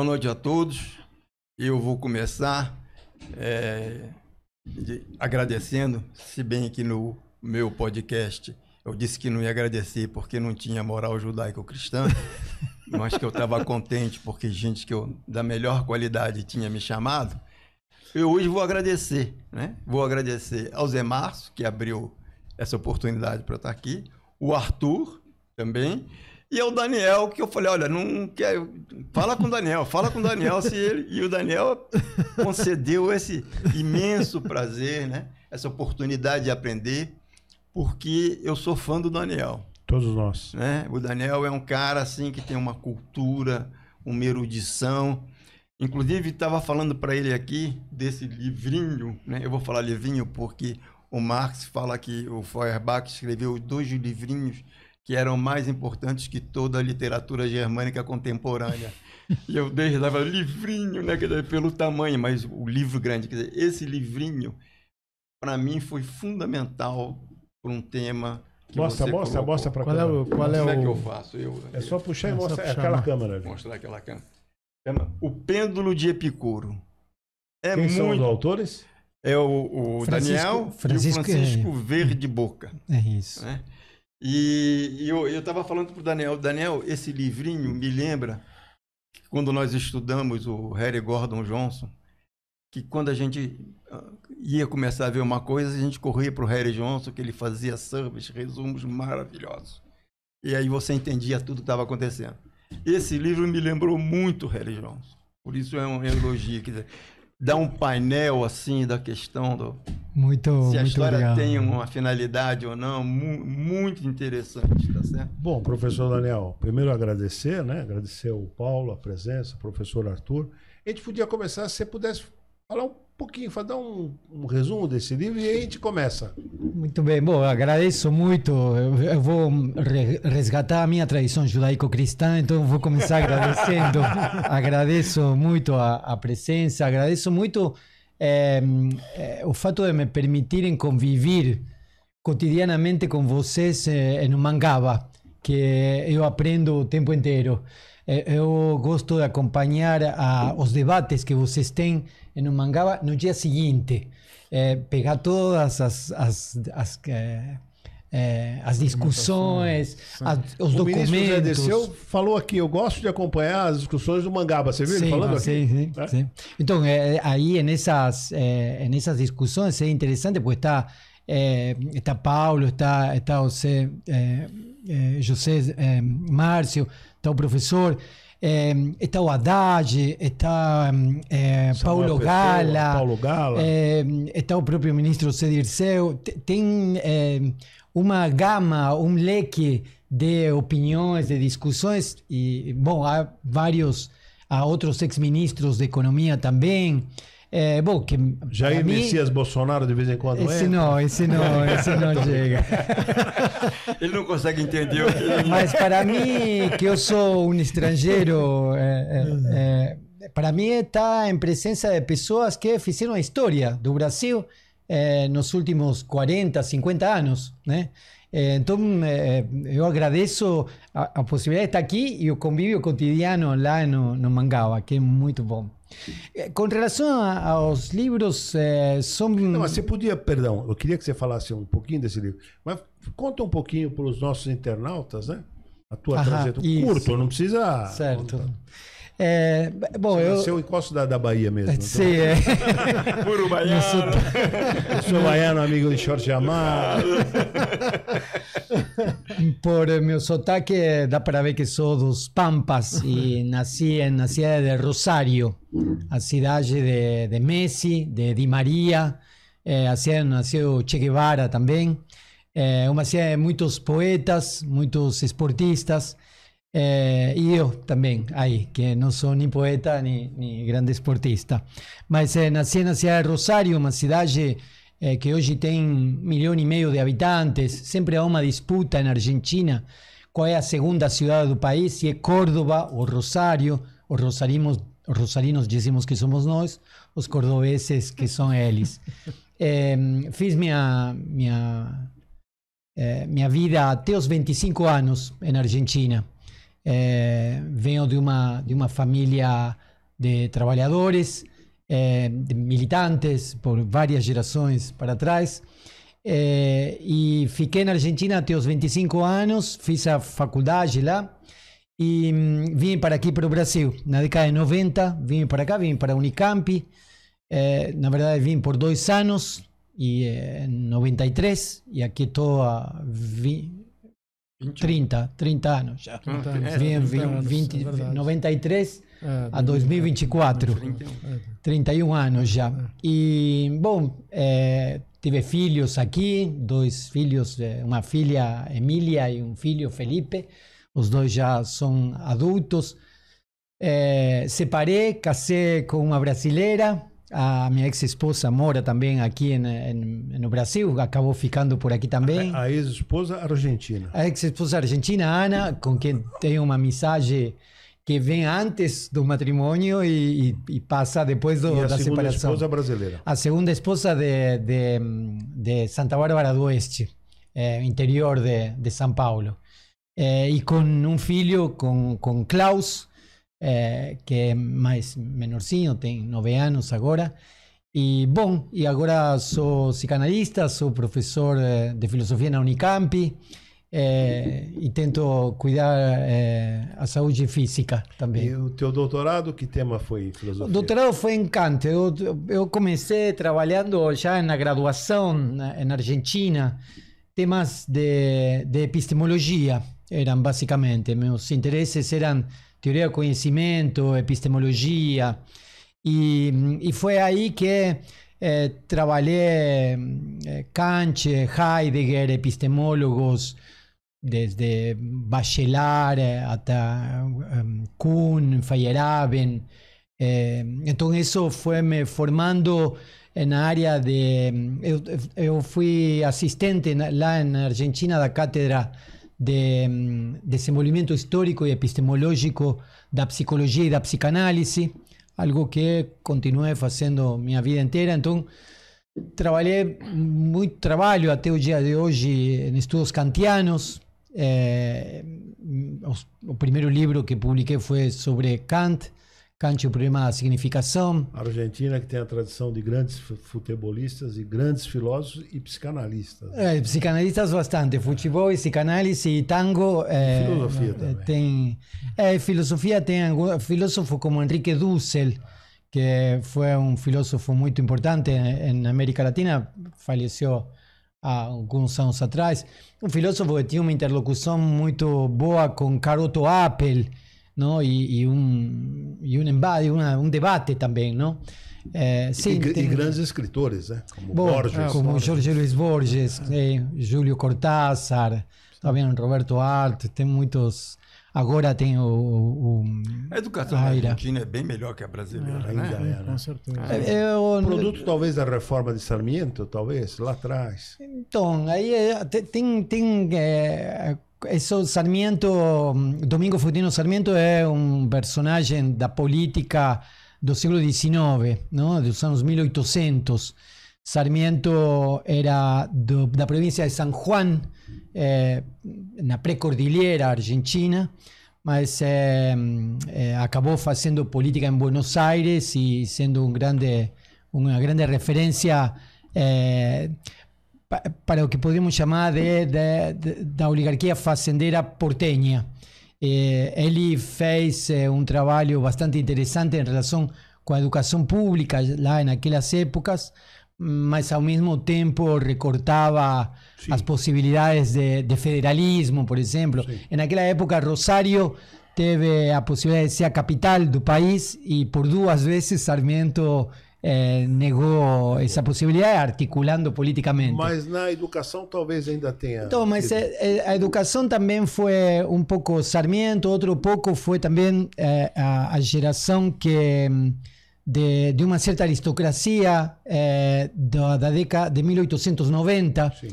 noite a todos. Eu vou começar agradecendo, se bem que no meu podcast eu disse que não ia agradecer porque não tinha moral judaico-cristã, mas que eu estava contente porque gente da melhor qualidade tinha me chamado. Eu hoje vou agradecer, né? Vou agradecer ao Zé Márcio, que abriu essa oportunidade para eu estar aqui, o Arthur também, e ao Daniel, que eu falei, olha, não quero... fala com o Daniel se ele... E o Daniel concedeu esse imenso prazer, né? Essa oportunidade de aprender, porque eu sou fã do Daniel. Todos nós. Né? O Daniel é um cara assim que tem uma cultura, uma erudição. Inclusive, estava falando para ele aqui desse livrinho, né? Eu vou falar livrinho porque o Marx fala que o Feuerbach escreveu 2 livrinhos que eram mais importantes que toda a literatura germânica contemporânea. E eu dava livrinho, né? Quer dizer, pelo tamanho, mas o livro grande. Quer dizer, esse livrinho, para mim, foi fundamental para um tema que mostra para qual é o Como é que eu faço? É só puxar e mostrar aquela câmera. Vou mostrar aquela câmera. O Pêndulo de Epicuro. Quem são os autores? É o Daniel e o Francisco Verde Boca. É isso. Né? E eu estava falando para o Daniel, esse livrinho me lembra que quando nós estudamos o Harry Gordon Johnson, que quando a gente ia começar a ver uma coisa, a gente corria para o Harry Johnson, que ele fazia surveys, resumos maravilhosos. E aí você entendia tudo que estava acontecendo. Esse livro me lembrou muito Harry Johnson. Por isso é um elogio. Quer dizer, dá um painel assim da questão do... se a história legal. Tem uma finalidade ou não, muito interessante, tá certo? Bom, professor Daniel, primeiro agradecer, né? Agradecer ao Paulo, a presença, o professor Arthur. A gente podia começar, se você pudesse falar um pouquinho, dar um resumo desse livro e aí a gente começa. Muito bem, bom, agradeço muito. Eu vou resgatar a minha tradição judaico-cristã, então vou começar agradecendo. Agradeço muito a presença, agradeço muito o fato de me permitirem conviver cotidianamente com vocês no Mangaba, que eu aprendo o tempo inteiro. Eu gosto de acompanhar os debates que vocês têm no Mangaba no dia seguinte. Pegar todas as discussões, os documentos. O ministro Zé Dirceu falou aqui, eu gosto de acompanhar as discussões do Mangaba. Você viu ele falando aqui? Sim. Então, aí nessas discussões é interessante, porque está Paulo, está José Márcio, está o professor, está o Haddad, está Paulo Gala, está o próprio ministro Zé Dirceu. Tem uma gama, um leque de opiniões, de discussões, e, bom, há outros ex-ministros de economia também. Bom, que Jair Messias Bolsonaro de vez em quando esse não chega. Ele não consegue entender o que... Mas para mim, que eu sou um estrangeiro, para mim está em presença de pessoas que fizeram a história do Brasil nos últimos 40, 50 anos, né? Então, eu agradeço a possibilidade de estar aqui e o convívio cotidiano lá no Mangaba, que é muito bom. Com relação aos livros, são... Não, mas você podia, perdão, eu queria que você falasse um pouquinho desse livro, mas conta um pouquinho para os nossos internautas, né? A tua trajetória. Curto, não precisa... Certo. Bom, você nasceu em Costa da Bahia mesmo. Sim, Puro baiano. Eu sou baiano, amigo de Jorge Amar. Por meu sotaque, dá para ver que sou dos Pampas e nasci na cidade de Rosário, a cidade de Messi, de Di Maria, a cidade onde nasceu Che Guevara também. Uma cidade de muitos poetas, muitos esportistas. E eu também, aí, que não sou nem poeta nem grande esportista. Mas nasci na cidade de Rosário, uma cidade que hoje tem 1,5 milhão de habitantes. Sempre há uma disputa na Argentina qual é a segunda cidade do país, se é Córdoba ou Rosário. Os rosarinos dizemos que somos nós, os cordobeses que são eles. Fiz minha vida até os 25 anos na Argentina. Venho de uma família de trabalhadores, de militantes, por várias gerações para trás. E fiquei na Argentina até os 25 anos, fiz a faculdade lá e vim para aqui, para o Brasil. Na década de 90, vim para cá, vim para a Unicamp. Na verdade, vim por 2 anos, e em 93, e aqui estou há 30 anos já. 93 a 2024, 31 anos já. E, bom, tive filhos aqui, 2 filhos, uma filha Emília e um filho Felipe, os 2 já são adultos. Separei, casei com uma brasileira, a minha ex-esposa mora também aqui no Brasil, acabou ficando por aqui também. A ex-esposa argentina. A ex-esposa argentina, Ana, com quem tenho uma amizade que vem antes do matrimônio e passa depois da separação. E a segunda esposa brasileira? A segunda esposa de Santa Bárbara do Oeste, interior de São Paulo. E com um filho, com Klaus, que é mais menorzinho, tem 9 anos agora. E, bom, e agora sou psicanalista, sou professor de filosofia na Unicamp. E tento cuidar a saúde física também. E o teu doutorado, que tema foi filosofia? O doutorado foi em Kant. Eu comecei trabalhando já na graduação na Argentina, temas de epistemologia eram basicamente. Meus interesses eram teoria do conhecimento, epistemologia, e foi aí que trabalhei Kant, Heidegger, epistemólogos, desde Bachelard até Kuhn, Feyerabend. Então isso foi me formando na área de... Eu fui assistente lá na Argentina da cátedra de desenvolvimento histórico e epistemológico da psicologia e da psicanálise, algo que continuei fazendo minha vida inteira. Então, trabalho até o dia de hoje em estudos kantianos. O primeiro livro que publiquei foi sobre Kant e o problema da significação. A Argentina, que tem a tradição de grandes futebolistas e grandes filósofos e psicanalistas. Psicanalistas bastante. Futebol, psicanálise e tango. Filosofia também. Filosofia tem filósofo como Enrique Dussel, que foi um filósofo muito importante na América Latina, faleceu há alguns anos atrás. Um filósofo que tinha uma interlocução muito boa com Caroto Appel, ¿no? Y un debate también, ¿no? Sí, y grandes escritores, como Borges. Como Jorge Luis Borges, Júlio Cortázar, también Roberto Art, tem muitos. Agora tem A educação na Argentina é bem melhor que a brasileira, né? Com certeza. Produto talvez da reforma de Sarmiento, talvez, lá atrás. Então, aí tem isso, Sarmiento, Domingo Faustino Sarmiento é um personagem da política do século XIX, não? Dos anos 1800. Sarmiento era da província de San Juan, na pré-cordilheira argentina, mas acabou fazendo política em Buenos Aires e sendo uma grande referência para o que podemos chamar da oligarquia fazendeira porteña. Ele fez um trabalho bastante interessante em relação com a educação pública lá naquelas épocas, mas ao mesmo tempo recortava as possibilidades de federalismo, por exemplo. Naquela época, Rosário teve a possibilidade de ser a capital do país e por 2 vezes Sarmiento negou essa possibilidade, articulando politicamente. Mas na educação talvez ainda tenha... Então, mas a educação também foi um pouco Sarmiento, outro pouco foi também a geração que... De uma certa aristocracia da década de 1890, sim,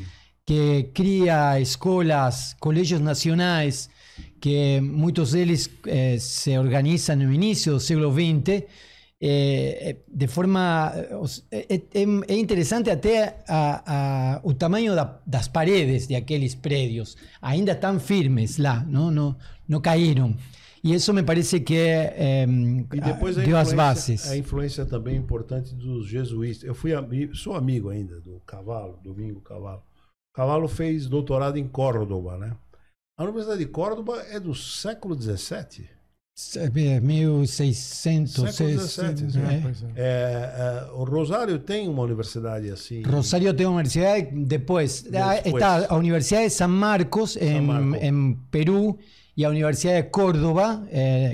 que cria escolas, colégios nacionais, que muitos deles se organizam no início do século XX, de forma... É interessante até o tamanho das paredes de aqueles prédios, ainda estão firmes lá, não caíram. E isso me parece que E depois deu as bases. a influência também importante dos jesuítas. Eu sou amigo ainda do Cavalo, Domingo Cavalo. Cavalo fez doutorado em Córdoba, né? A Universidade de Córdoba é do século XVII. 1600. Século XVII. O Rosário tem uma universidade assim. Rosário tem uma universidade, depois está a Universidade de San Marcos, em Peru, e a Universidade de Córdoba,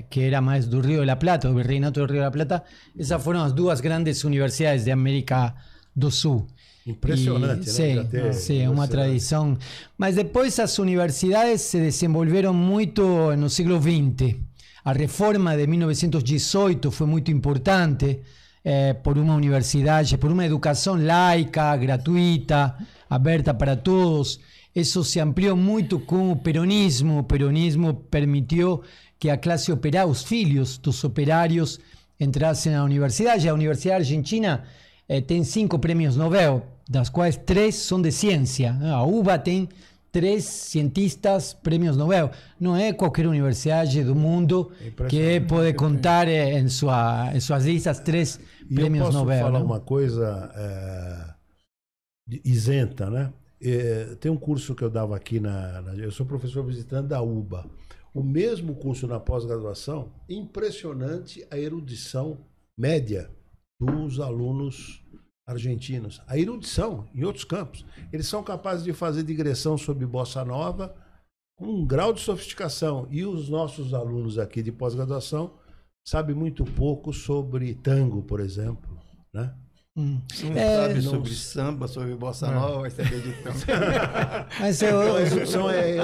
que era mais do Rio de la Plata, do Virreinato do Rio de la Plata. Essas foram as duas grandes universidades da América do Sul. Impressionante, né? Sim, uma tradição. Mas depois as universidades se desenvolveram muito no século XX. A reforma de 1918 foi muito importante por uma universidade, por uma educação laica, gratuita, aberta para todos. Isso se ampliou muito com o peronismo. O peronismo permitiu que a classe operária, os filhos dos operários, entrassem na universidade. A Universidade Argentina tem 5 prêmios Nobel, das quais 3 são de ciência. A UBA tem 3 cientistas prêmios Nobel. Não é qualquer universidade do mundo que pode contar em suas listas 3 prêmios Nobel. Eu posso falar uma coisa isenta, né? Tem um curso que eu dava aqui eu sou professor visitante da UBA. O mesmo curso na pós-graduação, impressionante a erudição média dos alunos argentinos. A erudição em outros campos. Eles são capazes de fazer digressão sobre bossa nova com um grau de sofisticação. E os nossos alunos aqui de pós-graduação sabem muito pouco sobre tango, por exemplo, né? Não sabe sobre samba, sobre bossa nova, vai saber de tango. Mas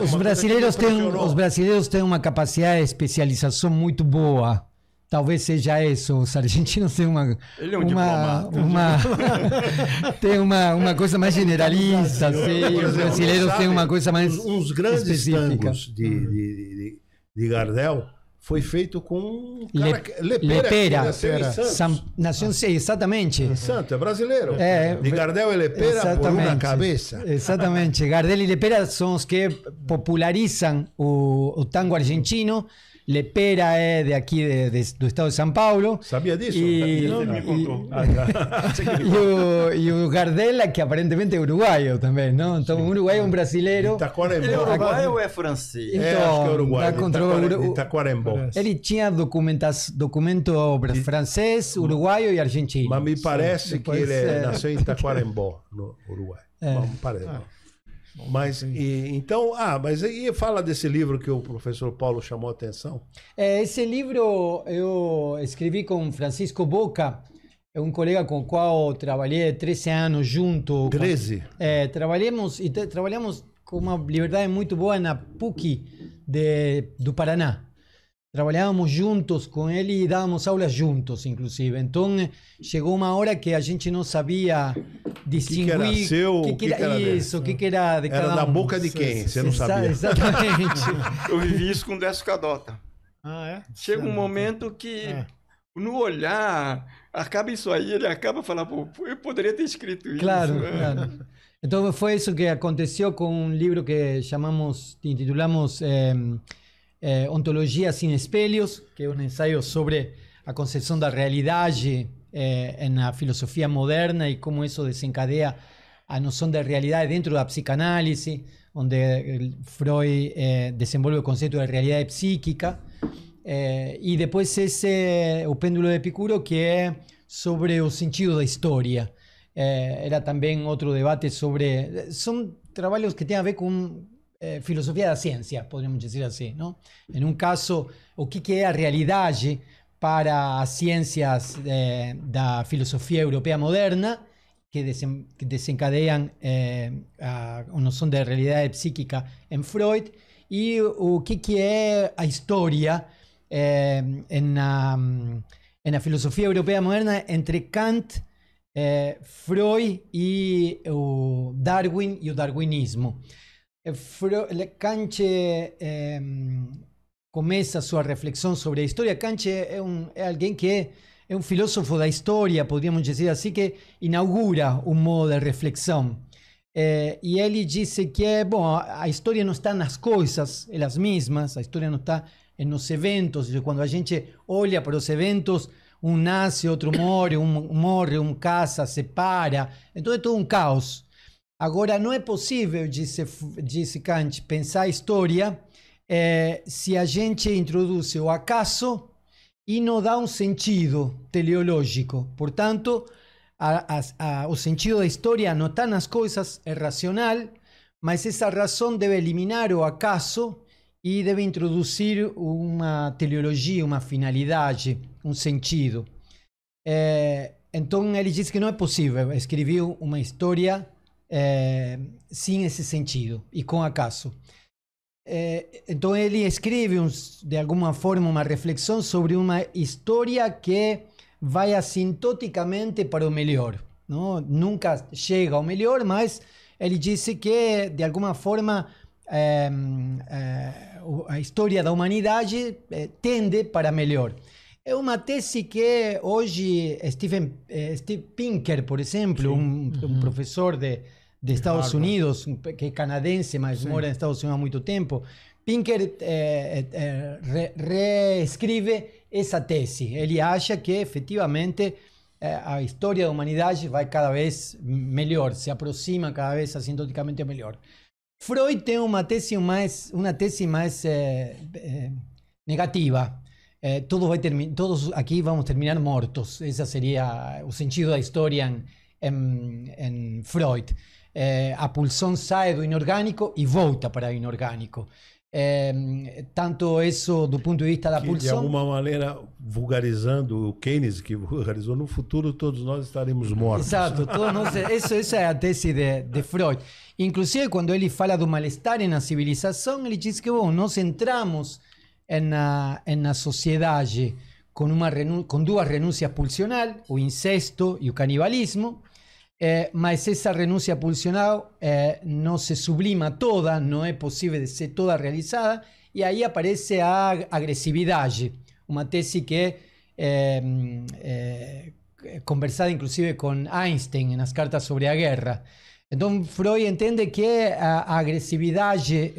os brasileiros têm uma capacidade de especialização muito boa. Talvez seja isso. Os argentinos têm Ele é um diplomata. Tem uma coisa mais generalista. Os brasileiros têm uma coisa mais uns grandes específica. tangos de Gardel foi feito com Lepera. Nasceu em Santos. Exatamente. Santo, é brasileiro. De Gardel e Lepera por uma cabeça. Exatamente. Gardel e Lepera são os que popularizam o tango argentino. Lepera é de aqui do estado de São Paulo. Sabia disso? Não me contou. E o Gardel, que aparentemente é uruguaio também, não? Então, um uruguaio é um brasileiro. Itaquarembó. Ele é uruguaio ou é francês? Acho que é uruguaio. Itaquarembó. Ele tinha documento francês, uruguaio e argentino. Mas me parece que ele nasceu em Itaquarembó, no Uruguai. Parece. Mas então, mas aí fala desse livro que o professor Paulo chamou a atenção. Esse livro eu escrevi com Francisco Boca, é um colega com o qual trabalhei 13 anos junto. 13? Trabalhamos com uma liberdade muito boa na PUC do Paraná. Trabalhávamos juntos com ele e dávamos aulas juntos, inclusive. Então, chegou uma hora que a gente não sabia distinguir... O que era seu, o que era isso, o que era de cada um. Era da boca de quem? Você não sabia. Exatamente. Eu vivi isso com o Décio Cadota. Chega um momento que, no olhar, acaba isso aí, ele acaba falando, pô, eu poderia ter escrito isso. Claro. Então, foi isso que aconteceu com um livro que intitulamos... Ontologia sem espelhos, que é um ensaio sobre a concepção da realidade na filosofia moderna e como isso desencadeia a noção da realidade dentro da psicanálise, onde Freud desenvolve o conceito de realidade psíquica, e depois o pêndulo de Epicuro, que é sobre o sentido da história. Era também outro debate sobre... São trabalhos que têm a ver com filosofia da ciência, podemos dizer assim, não? Em um caso, o que é a realidade para as ciências da filosofia europeia moderna, que desencadeiam a noção de realidade psíquica em Freud, e o que é a história na filosofia europeia moderna entre Kant, Freud e o Darwin e o darwinismo. Kant começa sua reflexão sobre a história. Kant é alguém que é um filósofo da história, podríamos dizer assim, que inaugura um modo de reflexão. E ele disse que a história não está nas coisas elas mesmas, a história não está nos eventos. Quando a gente olha para os eventos, um nasce, outro morre, um casa, separa. Então é todo um caos. Agora, não é possível, disse Kant, pensar a história se a gente introduz o acaso e não dá um sentido teleológico. Portanto, o sentido da história não está nas coisas, é racional, mas essa razão deve eliminar o acaso e deve introduzir uma teleologia, uma finalidade, um sentido. Então ele diz que não é possível escrever uma história sem esse sentido e com acaso. Então ele escreve de alguma forma uma reflexão sobre uma história que vai assintoticamente para o melhor, não? Nunca chega ao melhor, mas ele disse que de alguma forma a história da humanidade tende para melhor. É uma tese que hoje Steve Pinker, por exemplo, um professor de Estados Unidos, que é canadense, mas mora nos Estados Unidos há muito tempo, Pinker reescreve essa tese. Ele acha que efetivamente a história da humanidade vai cada vez melhor, se aproxima cada vez assintoticamente melhor. Freud tem uma tese mais negativa. Todos aqui vamos terminar mortos. Esse seria o sentido da história em Freud. A pulsão sai do inorgânico e volta para o inorgânico. Tanto isso do ponto de vista da pulsão... De alguma maneira, vulgarizando o Keynes, que vulgarizou, no futuro todos nós estaremos mortos. Exato, todos nós, essa é a tese de Freud. Inclusive, quando ele fala do mal-estar na civilização, ele diz que nós entramos na sociedade com duas renúncias pulsionais, o incesto e o canibalismo, mas essa renúncia pulsional não se sublima toda, não é possível de ser toda realizada, e aí aparece a agressividade, uma tese que é conversada inclusive com Einstein nas cartas sobre a guerra. Então Freud entende que a agressividade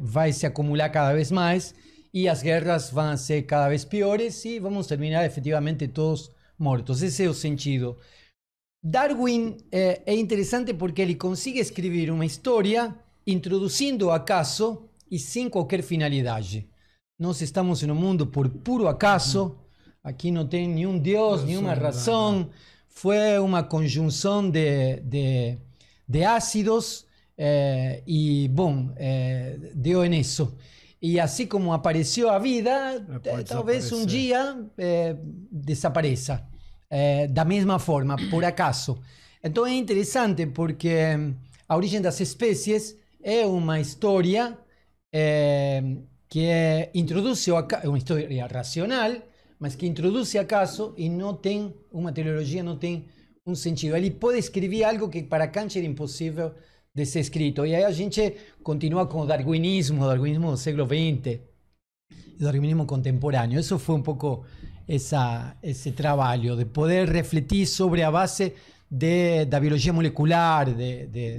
vai se acumular cada vez mais e as guerras vão ser cada vez piores e vamos terminar efetivamente todos mortos. Esse é o sentido. Darwin é interessante porque ele consegue escrever uma história introduzindo o acaso e sem qualquer finalidade. Nós estamos em um mundo por puro acaso, aqui não tem nenhum Deus, nenhuma razão, foi uma conjunção de ácidos e, deu nisso. E assim como apareceu a vida, talvez um dia desapareça. Da mesma forma, por acaso. Então é interessante porque a origem das espécies é uma história que introduz uma história racional, mas que introduz acaso e não tem uma teleologia, não tem um sentido. Ele pode escrever algo que para Kant era impossível de ser escrito. E aí a gente continua com o darwinismo do século XX, o darwinismo contemporâneo. Isso foi um pouco esse trabalho de poder refletir sobre a base da biologia molecular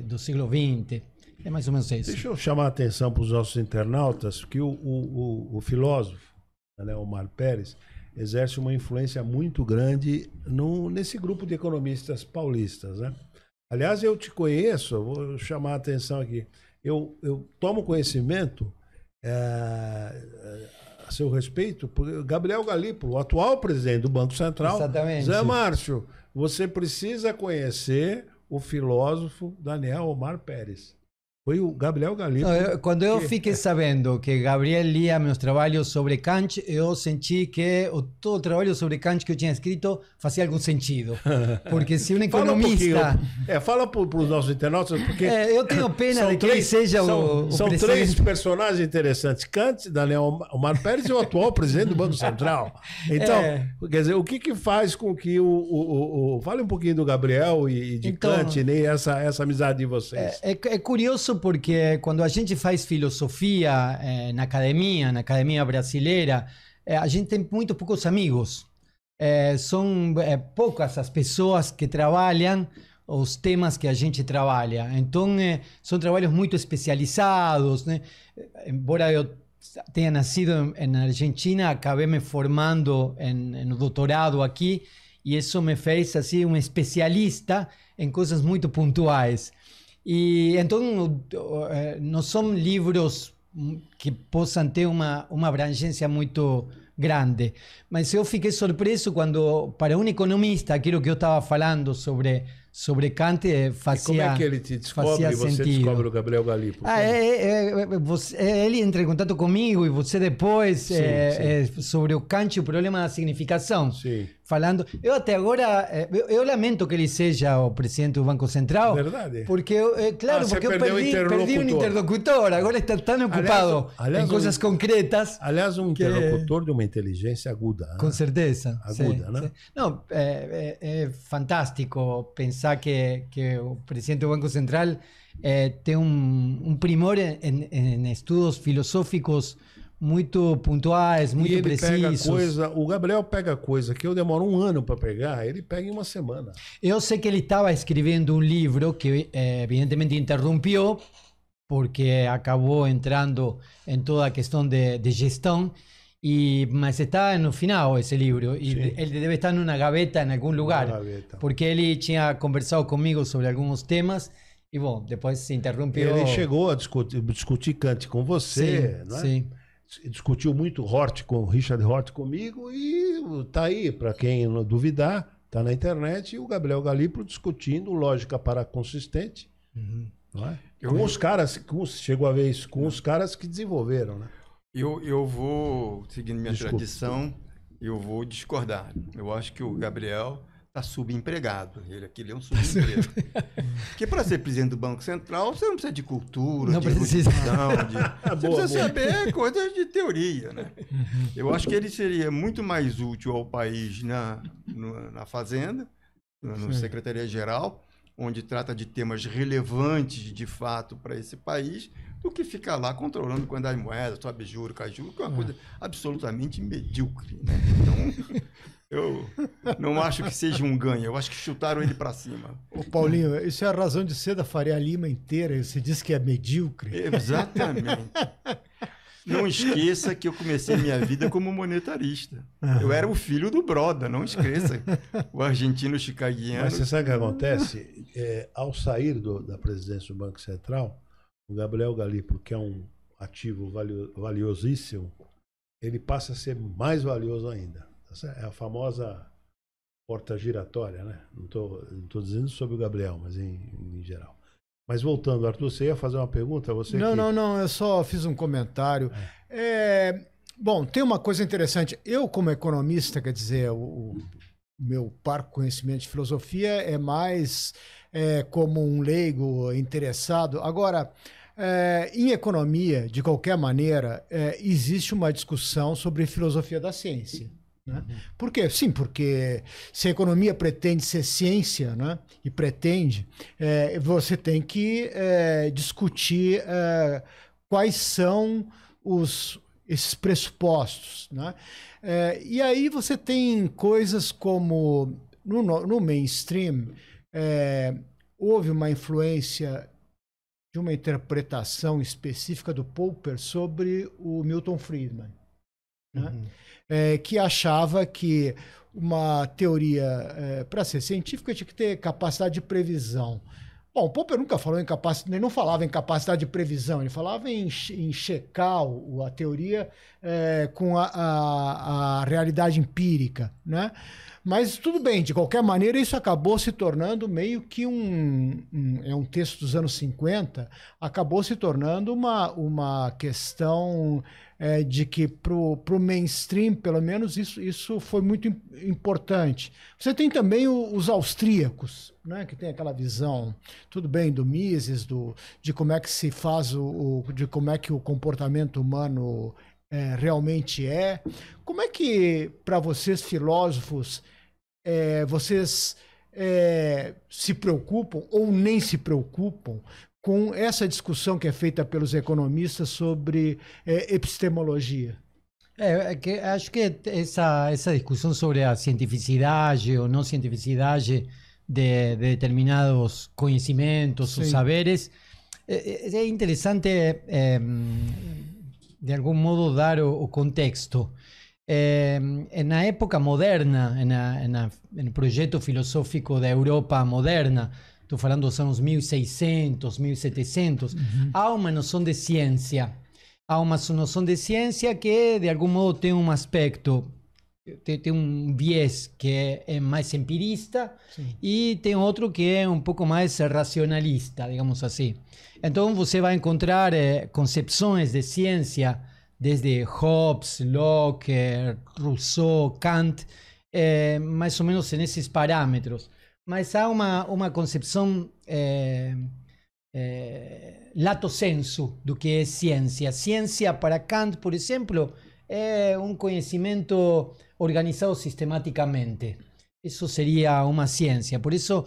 do século XX. É mais ou menos isso. Deixa eu chamar a atenção para os nossos internautas que o filósofo, né, Omar Pérez, exerce uma influência muito grande nesse grupo de economistas paulistas, né? Aliás, eu te conheço, vou chamar a atenção aqui. Eu tomo conhecimento a seu respeito por Gabriel Galípolo, o atual presidente do Banco Central. Exatamente. Zé Márcio, você precisa conhecer o filósofo Daniel Omar Pérez. Foi o Gabriel Galípolo. Quando eu fiquei sabendo que Gabriel lia meus trabalhos sobre Kant, eu senti que todo o trabalho sobre Kant que eu tinha escrito fazia algum sentido. Porque se um economista... Fala para os nossos internautas, porque... eu tenho pena de que ele seja o São presidente. Três personagens interessantes. Kant, Daniel Omar Pérez e o atual presidente do Banco Central. Então, quer dizer, o que faz com que fale um pouquinho do Gabriel e de Kant, nem essa amizade de vocês. É curioso porque quando a gente faz filosofia na academia brasileira, a gente tem muito poucos amigos. São poucas as pessoas que trabalham os temas que a gente trabalha. Então, são trabalhos muito especializados, né? Embora eu tenha nascido na Argentina, acabei me formando no doutorado aqui, e isso me fez assim um especialista em coisas muito pontuais. E então não são livros que possam ter uma abrangência muito grande, mas eu fiquei surpreso quando, para um economista, aquilo que eu estava falando sobre Kant fazia. E como é que ele te descobre e você descobre o Gabriel Galípolo? Ele entra em contato comigo e você depois sobre o Kant, o problema da significação. Sim. Falando, eu até agora, eu lamento que ele seja o presidente do Banco Central. Verdade. Porque, claro, porque eu perdi um interlocutor. Agora está tão ocupado em coisas concretas. Aliás, um interlocutor de uma inteligência aguda. Né? Com certeza. Aguda, né? Sim. Não, é fantástico pensar que o presidente do Banco Central tem um primor em estudos filosóficos muito pontuais, muito ele precisos. O Gabriel pega coisa que eu demoro 1 ano para pegar, ele pega em 1 semana. Eu sei que ele estava escrevendo um livro que evidentemente interrompeu porque acabou entrando em toda a questão de gestão, mas está no final esse livro e ele deve estar numa gaveta em algum lugar, porque ele tinha conversado comigo sobre alguns temas e, bom, depois se interrompeu. Ele chegou a discutir Kant com você, sim, não é? Sim. Discutiu muito Richard Hort comigo e tá aí, para quem não duvidar, tá na internet, e o Gabriel Galípolo discutindo lógica paraconsistente, não é? Com os caras, chegou a ver isso, com os caras que desenvolveram, né? Eu vou, seguindo minha tradição, eu vou discordar. Eu acho que o Gabriel está subempregado. Ele é um subemprego. Porque para ser presidente do Banco Central, você não precisa de cultura, de erudição, você precisa saber coisas de teoria, né? Eu acho que ele seria muito mais útil ao país na Fazenda, na Secretaria-Geral, onde trata de temas relevantes de fato para esse país, do que ficar lá controlando quando as moedas, sobe juro, cai juro, que é uma coisa absolutamente medíocre, né? Então, eu não acho que seja um ganho, eu acho que chutaram ele para cima. Ô Paulinho, isso é a razão de ser da Faria Lima inteira, você disse que é medíocre. Exatamente. Não esqueça que eu comecei minha vida como monetarista. Eu era o filho do Broda, não esqueça. O argentino chicaguiano. Mas você sabe o que acontece? Ao sair da presidência do Banco Central, o Gabriel Galípolo, que é um ativo valiosíssimo, ele passa a ser mais valioso ainda. É a famosa porta giratória, né? Não tô dizendo sobre o Gabriel, mas em geral. Mas voltando, Arthur, você ia fazer uma pergunta? Não, eu só fiz um comentário. Bom, tem uma coisa interessante. Eu, como economista, quer dizer, o meu parco conhecimento de filosofia é mais como um leigo interessado. Agora, em economia, de qualquer maneira, existe uma discussão sobre filosofia da ciência. Né? Por quê? Sim, porque se a economia pretende ser ciência, né, e pretende, você tem que discutir quais são esses pressupostos. Né? E aí você tem coisas como, no mainstream, houve uma influência de uma interpretação específica do Popper sobre o Milton Friedman, né? Que achava que uma teoria, para ser científica, tinha que ter capacidade de previsão. Bom, o Popper nunca falou em capacidade, ele não falava em capacidade de previsão, ele falava em checar a teoria com a realidade empírica, né? Mas tudo bem, de qualquer maneira, isso acabou se tornando meio que um texto dos anos 50, acabou se tornando uma questão de que para o mainstream, pelo menos, isso foi muito importante. Você tem também os austríacos, né, que tem aquela visão, tudo bem, do Mises, de como é que se faz, de como é que o comportamento humano realmente é. Como é que, para vocês, filósofos, vocês se preocupam ou nem se preocupam com essa discussão que é feita pelos economistas sobre epistemologia? Acho que essa discussão sobre a cientificidade ou não cientificidade de determinados conhecimentos ou saberes é interessante de algum modo, dar o contexto. Na época moderna, no projeto filosófico da Europa moderna, estou falando dos anos 1600, 1700, há uma noção de ciência. Há uma noção de ciência que, de algum modo, tem um aspecto, tem um viés que é mais empirista. Sim. E tem outro que é um pouco mais racionalista, digamos assim. Então, você vai encontrar concepções de ciência desde Hobbes, Locke, Rousseau, Kant, mais ou menos nesses parâmetros. Mas há uma concepção lato sensu do que é ciência. Ciência, para Kant, por exemplo, é um conhecimento organizado sistematicamente. Isso seria uma ciência. Por isso,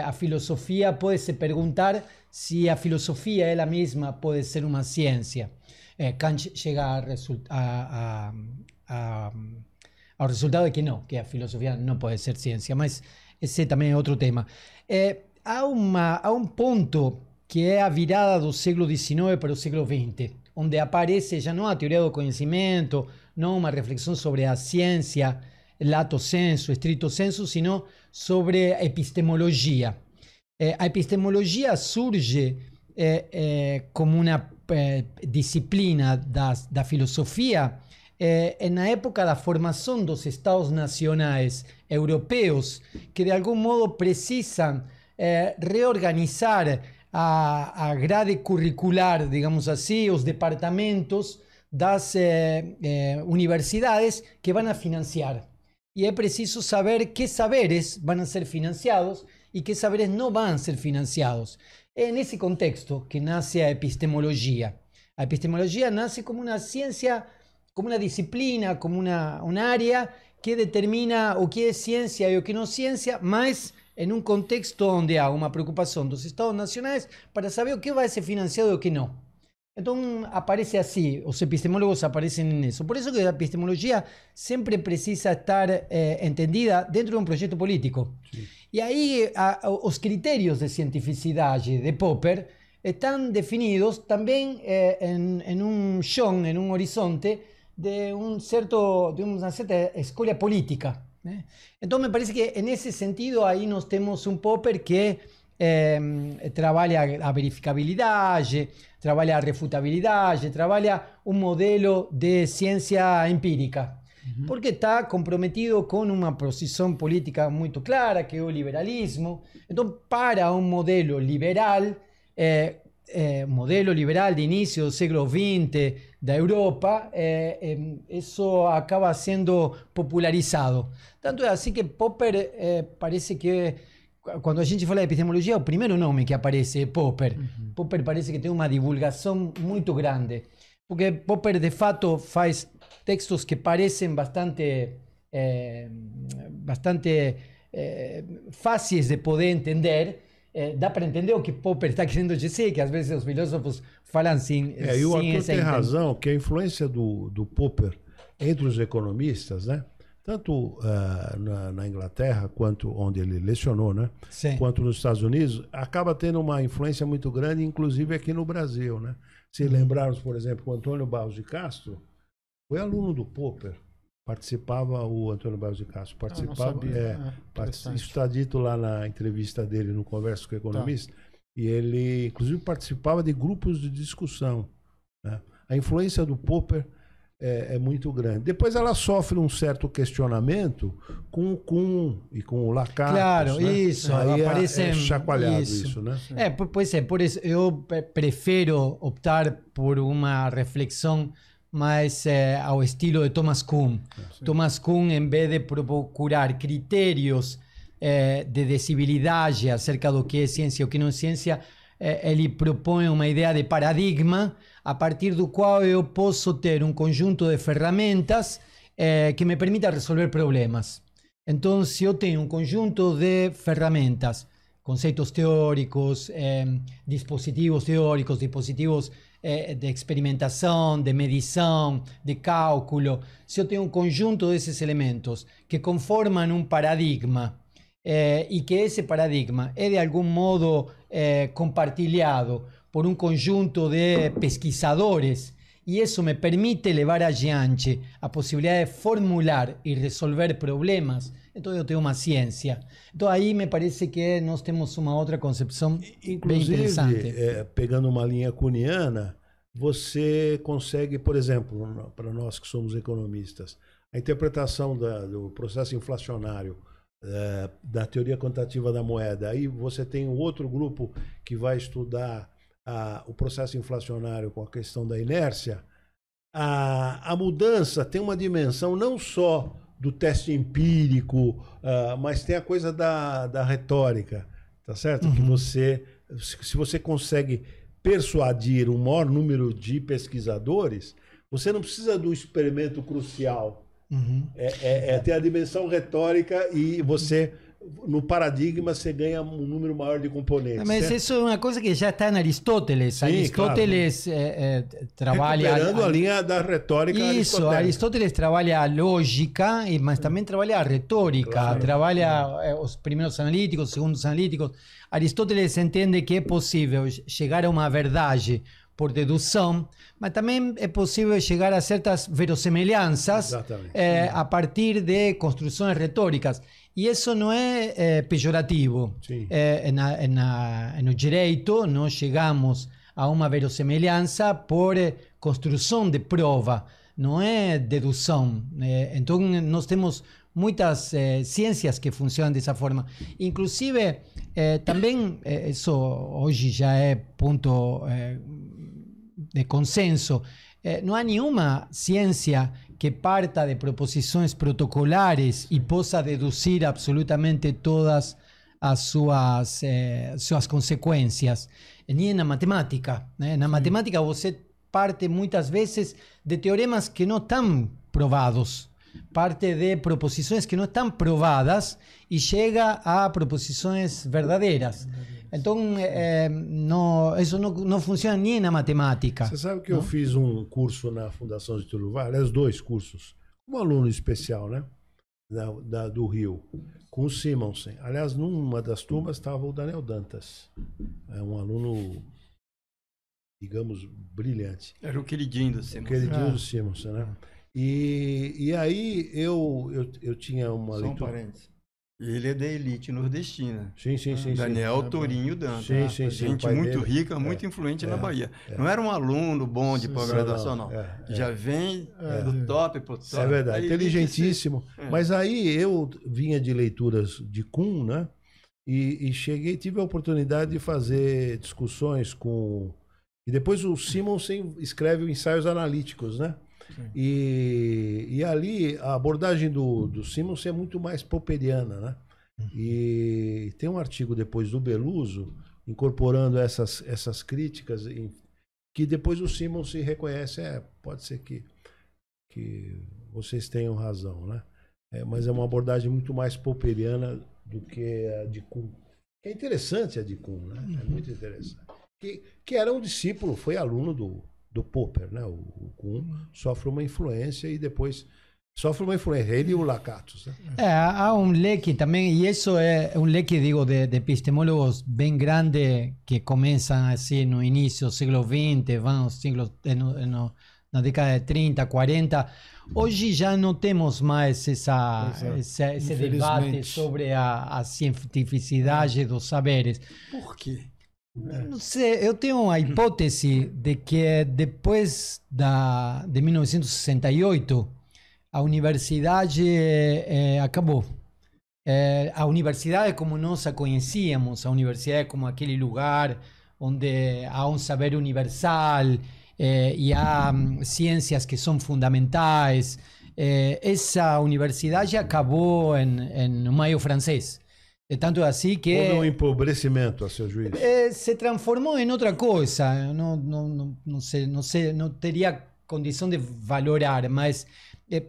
a filosofia pode se perguntar se a filosofia ela mesma pode ser uma ciência. Kant chega ao resultado de que não, que a filosofia não pode ser ciência, mas esse também é outro tema. Há um ponto que é a virada do século XIX para o século XX, onde aparece já não a teoria do conhecimento, não uma reflexão sobre a ciência, lato sensu, estrito sensu, sino sobre a epistemologia. A epistemologia surge como uma disciplina da filosofia na época da formação dos Estados nacionais europeus, que de algum modo precisam reorganizar a grade curricular, digamos assim, os departamentos das universidades que vão a financiar. E é preciso saber que saberes vão a ser financiados e que saberes não vão ser financiados. É nesse contexto que nasce a epistemologia. A epistemologia nasce como uma ciência, como uma disciplina, como uma área que determina o que é ciência e o que não é ciência, mas em um contexto onde há uma preocupação dos Estados nacionais para saber o que vai ser financiado e o que não. Então, aparece assim, os epistemólogos aparecem nisso. Por isso que a epistemologia sempre precisa estar entendida dentro de um projeto político. Sim. E aí, os critérios de cientificidade de Popper estão definidos também em um chão, em um horizonte de uma certa escolha política, né? Então, me parece que, nesse sentido, aí nós temos um Popper que trabalha a verificabilidade, trabalha a refutabilidade, trabalha um modelo de ciência empírica, porque está comprometido com uma posição política muito clara, que é o liberalismo. Então, para um modelo liberal de início do século XX da Europa, isso acaba sendo popularizado. Tanto é assim que Popper parece que, quando a gente fala de epistemologia, o primeiro nome que aparece é Popper. Popper parece que tem uma divulgação muito grande, porque Popper, de fato, faz textos que parecem bastante fáceis de poder entender. Dá para entender o que Popper está querendo dizer, que às vezes os filósofos falam sem e o Arthur tem razão, que a influência do Popper entre os economistas, né? Tanto na Inglaterra, quanto onde ele lecionou, né? Sim. Quanto nos Estados Unidos, acaba tendo uma influência muito grande, inclusive aqui no Brasil, né? Se lembrarmos, por exemplo, o Antônio Barros de Castro foi aluno do Popper. O Antônio Barros de Castro participava. Isso está dito lá na entrevista dele no Conversa com o Economista. Tá. E ele, inclusive, participava de grupos de discussão, né? A influência do Popper é muito grande. Depois ela sofre um certo questionamento com o Kuhn e com o Lacan. Claro, né? Isso. Aí é chacoalhado isso, né? Pois é, por isso eu prefiro optar por uma reflexão mais ao estilo de Thomas Kuhn. Thomas Kuhn, em vez de procurar critérios de decibilidade acerca do que é ciência e o que não é ciência, ele propõe uma ideia de paradigma a partir do qual eu posso ter um conjunto de ferramentas que me permita resolver problemas. Então, se eu tenho um conjunto de ferramentas, conceitos teóricos, dispositivos teóricos, dispositivos de experimentação, de medição, de cálculo, se eu tenho um conjunto desses elementos que conformam um paradigma e que esse paradigma é de algum modo compartilhado por um conjunto de pesquisadores y eso me permite levar adiante a possibilidade de formular e resolver problemas, então eu tenho uma ciência. Então aí me parece que nós temos uma outra concepção bem interessante. Pegando uma linha kuhniana, você consegue, por exemplo, para nós que somos economistas, a interpretação do processo inflacionário, da teoria quantitativa da moeda, aí você tem um outro grupo que vai estudar o processo inflacionário com a questão da inércia. A mudança tem uma dimensão não só do teste empírico, mas tem a coisa da retórica, tá certo? Que se você consegue persuadir um maior número de pesquisadores, você não precisa do experimento crucial. Tem a dimensão retórica e você, no paradigma, você ganha um número maior de componentes. Mas isso é uma coisa que já está em Aristóteles. Sim, Aristóteles trabalha... Recuperando a linha da retórica aristotélica. Aristóteles trabalha a lógica, mas também trabalha a retórica. Trabalha os primeiros analíticos, os segundos analíticos. Aristóteles entende que é possível chegar a uma verdade por dedução, mas também é possível chegar a certas verossemelhanças a partir de construções retóricas. E isso não é pejorativo. No direito, nós chegamos a uma verossemelhança por construção de prova, não é dedução. Então, nós temos muitas ciências que funcionam dessa forma. Inclusive, também, isso hoje já é ponto de consenso, não há nenhuma ciência que parta de proposições protocolares e possa deduzir absolutamente todas as suas consequências, nem na matemática. Na matemática você parte muitas vezes de teoremas que não estão provados, parte de proposições que não estão provadas e chega a proposições verdadeiras. Então, isso não funciona nem na matemática. Você sabe que eu fiz um curso na Fundação Getúlio Vargas, aliás, 2 cursos, um aluno especial, né, do Rio, com o Simonsen. Aliás, numa das turmas estava o Daniel Dantas, um aluno, digamos, brilhante. Era o queridinho do Simonsen. O queridinho do Simonsen, né? E aí eu tinha uma leitura... Só um parênteses. Ele é da elite nordestina. Sim. Daniel Torinho Dantas. Sim. Gente muito rica, muito influente na Bahia. Não era um aluno bom de pós-graduação, não. Já vem do top pro top. É verdade, inteligentíssimo. Mas aí eu vinha de leituras de Kuhn, né? E tive a oportunidade de fazer discussões com... E depois o Simonsen escreve os ensaios analíticos, né? E ali a abordagem do Simonsen é muito mais popperiana, né? E tem um artigo depois do Beluso incorporando essas críticas que depois o Simonsen reconhece, pode ser que vocês tenham razão, né? Mas é uma abordagem muito mais popperiana do que a de Kuhn. É interessante a de Kuhn, né? É muito interessante. Que era um discípulo, foi aluno do Popper, né? O Kuhn sofre uma influência e depois sofre uma influência, ele e o Lakatos, né? Há um leque também, e isso é um leque, digo, de epistemólogos bem grande que começam assim no início do século XX, vão aos séculos, na década de 30, 40. Hoje já não temos mais esse debate sobre a cientificidade dos saberes. Por quê? Não sei, eu tenho a hipótese de que depois de 1968 a universidade acabou. A universidade como nós a conhecíamos, a universidade como aquele lugar onde há um saber universal e há ciências que são fundamentais, essa universidade acabou no meio francês. Tanto assim que... Houve um empobrecimento, a seu juízo? Se transformou em outra coisa. Não sei, não teria condição de valorar, mas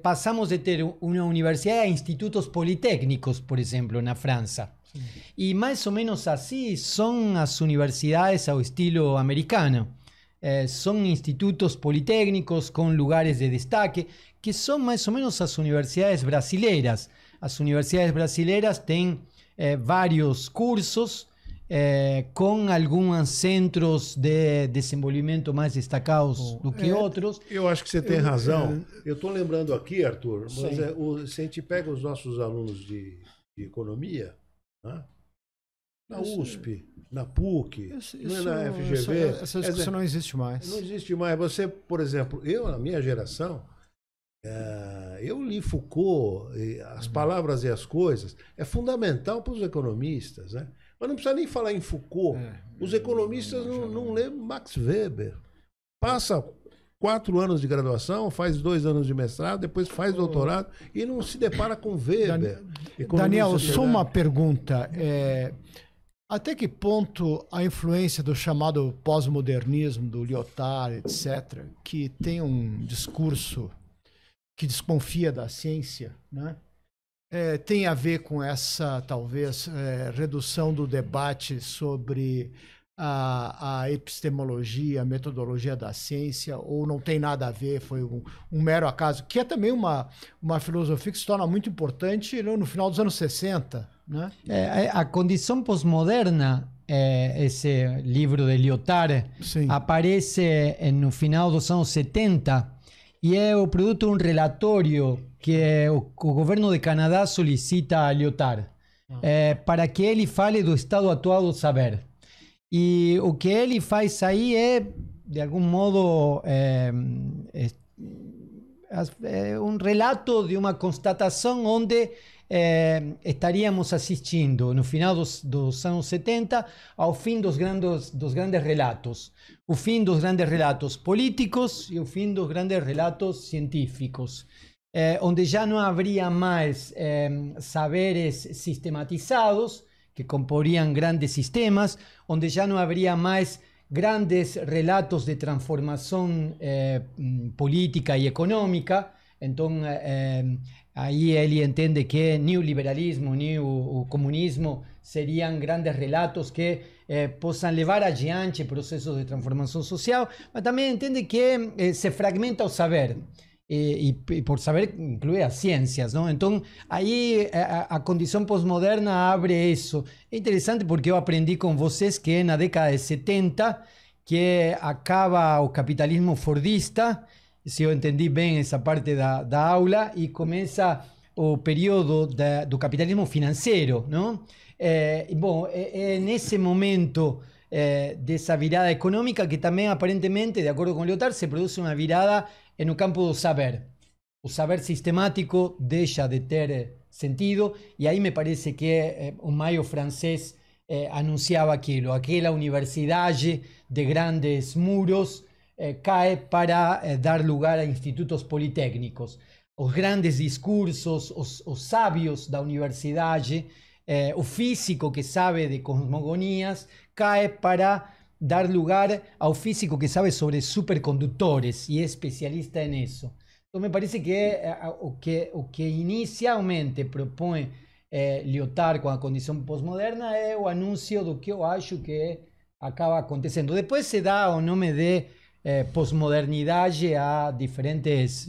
passamos de ter uma universidade a institutos politécnicos, por exemplo, na França. Sim. E mais ou menos assim são as universidades ao estilo americano. São institutos politécnicos com lugares de destaque, que são mais ou menos as universidades brasileiras. As universidades brasileiras têm vários cursos com alguns centros de desenvolvimento mais destacados do que outros. Eu acho que você tem razão. Eu estou lembrando aqui, Arthur, mas se a gente pega os nossos alunos de economia, né? Na USP, na PUC, na FGV. Essa discussão não existe mais. Não existe mais. Você, por exemplo, na minha geração, eu li Foucault, As Palavras e as Coisas, é fundamental para os economistas, né? Mas não precisa nem falar em Foucault. Os economistas não lêem Max Weber. Passa 4 anos de graduação, faz 2 anos de mestrado, depois faz doutorado e não se depara com Weber. Daniel, só uma pergunta. Até que ponto a influência do chamado pós-modernismo, do Lyotard, etc., que tem um discurso que desconfia da ciência, né? Tem a ver com essa, talvez, redução do debate sobre a epistemologia, a metodologia da ciência, ou não tem nada a ver, foi um mero acaso, que é também uma filosofia que se torna muito importante no final dos anos 60, né? A condição pós-moderna, esse livro de Lyotard, aparece no final dos anos 70 e é o produto de um relatório que o governo de Canadá solicita a Lyotard para que ele fale do estado atual do saber. E o que ele faz aí é, de algum modo, um relato de uma constatação onde estaríamos assistindo, no final dos anos 70, ao fim dos grandes relatos. O fim dos grandes relatos políticos e o fim dos grandes relatos científicos. Onde já não haveria mais saberes sistematizados que comporiam grandes sistemas, onde já não haveria mais grandes relatos de transformação política e econômica. Então, aí ele entende que nem o liberalismo, nem o comunismo seriam grandes relatos que possam levar adiante processos de transformação social, mas também entende que se fragmenta o saber. E por saber inclui as ciências, não? Então, aí a condição pós-moderna abre isso. É interessante porque eu aprendi com vocês que na década de 70 que acaba o capitalismo fordista, se eu entendi bem essa parte da aula, e começa o período do capitalismo financeiro, não? Bom, nesse momento dessa virada econômica que também aparentemente, de acordo com Lyotard, se produz uma virada no campo do saber. O saber sistemático deixa de ter sentido, e aí me parece que o Maio francês anunciava aquela universidade de grandes muros cai para dar lugar a institutos politécnicos. Os grandes discursos, os sábios da universidade, o físico que sabe de cosmogonias, cai para dar lugar ao físico que sabe sobre supercondutores e é especialista nisso. Então me parece que o que inicialmente propõe Lyotard com a condição pós-moderna é o anúncio do que eu acho que acaba acontecendo. Depois se dá o nome de pós-modernidade a diferentes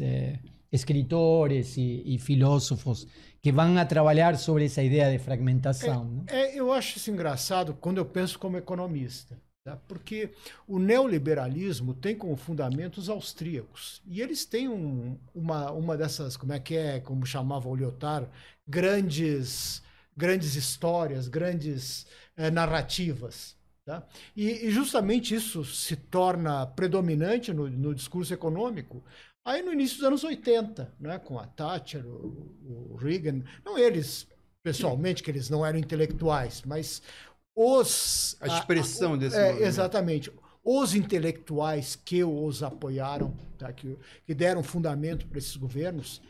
escritores e filósofos que vão a trabalhar sobre essa ideia de fragmentação. Eu acho isso engraçado quando eu penso como economista. Tá? Porque o neoliberalismo tem como fundamento os austríacos. E eles têm uma dessas, como chamava o Lyotard, grandes histórias, grandes narrativas. Tá? E justamente isso se torna predominante no discurso econômico aí no início dos anos 80, né? Com a Thatcher, o Reagan, não eles pessoalmente, que eles não eram intelectuais, mas a expressão desse movimento. Exatamente. Os intelectuais que os apoiaram, tá, que deram fundamento para esses governos,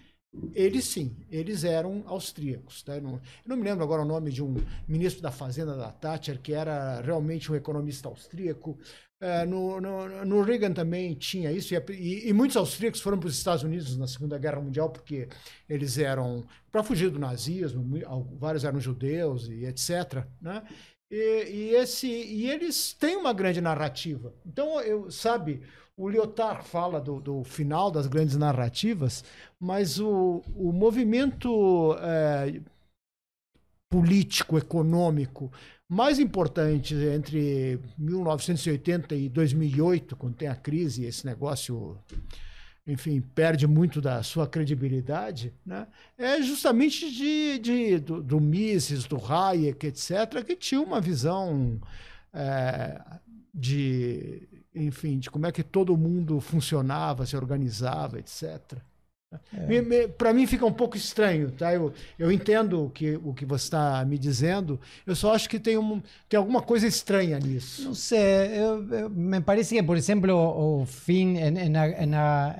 eles sim, eles eram austríacos. Tá? Eu não me lembro agora o nome de um ministro da Fazenda da Thatcher, que era realmente um economista austríaco. No Reagan também tinha isso, e muitos austríacos foram para os Estados Unidos na Segunda Guerra Mundial porque eles eram, para fugir do nazismo, vários eram judeus e etc., né? E eles têm uma grande narrativa. Então, o Lyotard fala do final das grandes narrativas, mas o movimento político, econômico mais importante entre 1980 e 2008, quando tem a crise, esse negócio, enfim, perde muito da sua credibilidade, né? É justamente do Mises, do Hayek, etc., que tinha uma visão enfim, de como é que todo mundo funcionava, se organizava, etc. Para mim fica um pouco estranho, tá? Eu entendo o que você está me dizendo, eu só acho que tem alguma coisa estranha nisso. No sé, me parece que, por ejemplo,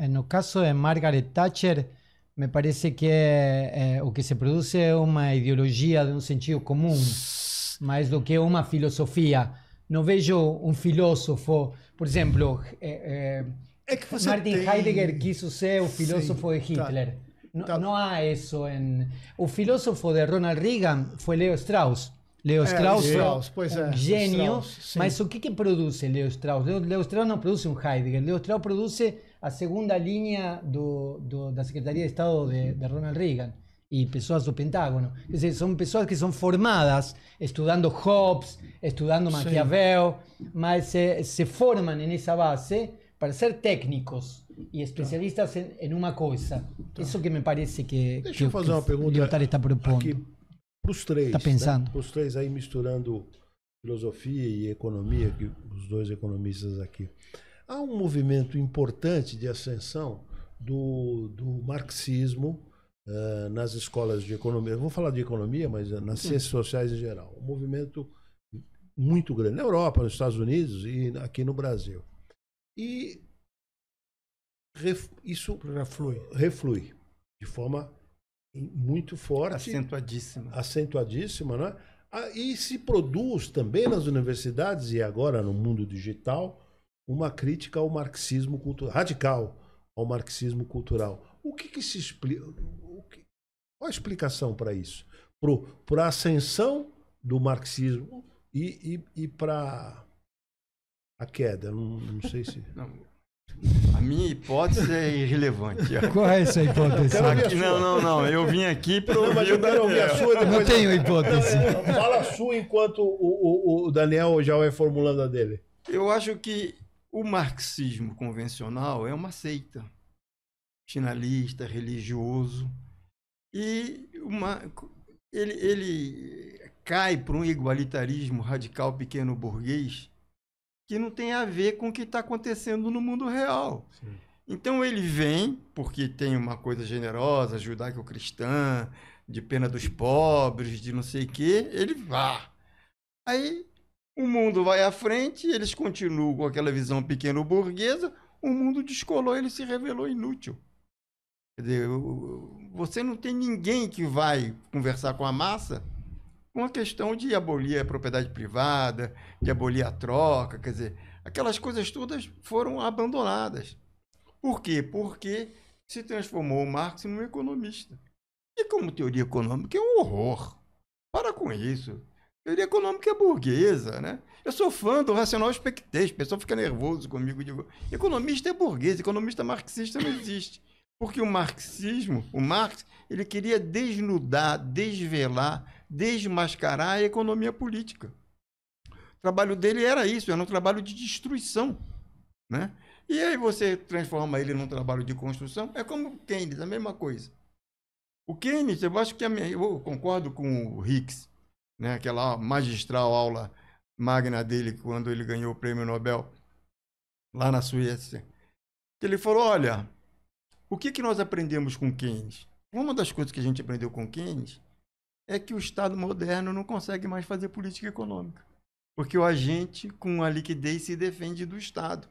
no caso de Margaret Thatcher, me parece que o que se produce es una ideología de un sentido común, más do que una filosofía. No vejo un filósofo, por ejemplo, Martin Heidegger quiso ser o filósofo de Hitler. No há isso o filósofo de Ronald Reagan foi Leo Strauss. Leo Strauss foi um gênio, mas o que produz Leo Strauss? Leo Strauss não produz um Heidegger, Leo Strauss produz a segunda linha da Secretaria de Estado de Ronald Reagan e pessoas do Pentágono. Quer dizer, são pessoas que são formadas estudando Hobbes, estudando Maquiavel, mas se formam nessa base para ser técnicos e especialistas em uma coisa. Isso que me parece que Deixa eu fazer uma pergunta Lyotard está propondo. aqui para os três. Está pensando. Né? Para os três aí misturando filosofia e economia, que os dois economistas aqui. Há um movimento importante de ascensão do marxismo nas escolas de economia. Eu vou falar de economia, mas nas ciências sociais em geral. Um movimento muito grande na Europa, nos Estados Unidos e aqui no Brasil. E isso reflui de forma muito forte. Acentuadíssima, né? E se produz também nas universidades e agora no mundo digital uma crítica ao marxismo cultural, radical ao marxismo cultural. O que se explica? Qual a explicação para isso? Para a ascensão do marxismo e para a queda, não sei se... Não. A minha hipótese é irrelevante. Qual é essa hipótese? Não. Eu vim aqui para ouvir. Mas eu quero ouvir a sua. Não tenho hipótese. Fala a sua enquanto o Daniel já vai formulando a dele. Eu acho que o marxismo convencional é uma seita finalista, religioso, e ele cai para um igualitarismo radical pequeno burguês que não tem a ver com o que está acontecendo no mundo real. Sim. Então ele vem, porque tem uma coisa generosa, judaico-cristã, de pena dos pobres, de não sei o quê, ele vai. Aí o mundo vai à frente, eles continuam com aquela visão pequeno burguesa, o mundo descolou, ele se revelou inútil. Quer dizer, você não tem ninguém que vai conversar com a massa com a questão de abolir a propriedade privada, de abolir a troca, quer dizer, aquelas coisas todas foram abandonadas. Por quê? Porque se transformou o Marx num economista. E como teoria econômica é um horror. Para com isso. Teoria econômica é burguesa, né? Eu sou fã do racional expectante, o pessoal fica nervoso comigo. Digo, economista é burguês, economista marxista não existe. Porque o marxismo, o Marx, ele queria desnudar, desvelar, desmascarar a economia política. O trabalho dele era isso, era um trabalho de destruição, né? E aí você transforma ele num trabalho de construção, é como o Keynes, a mesma coisa. O Keynes, eu acho que eu concordo com o Hicks, né? Aquela magistral aula magna dele quando ele ganhou o prêmio Nobel lá na Suécia. Ele falou, olha, o que nós aprendemos com Keynes? Uma das coisas que a gente aprendeu com Keynes é que o Estado moderno não consegue mais fazer política econômica, porque o agente, com a liquidez, se defende do Estado.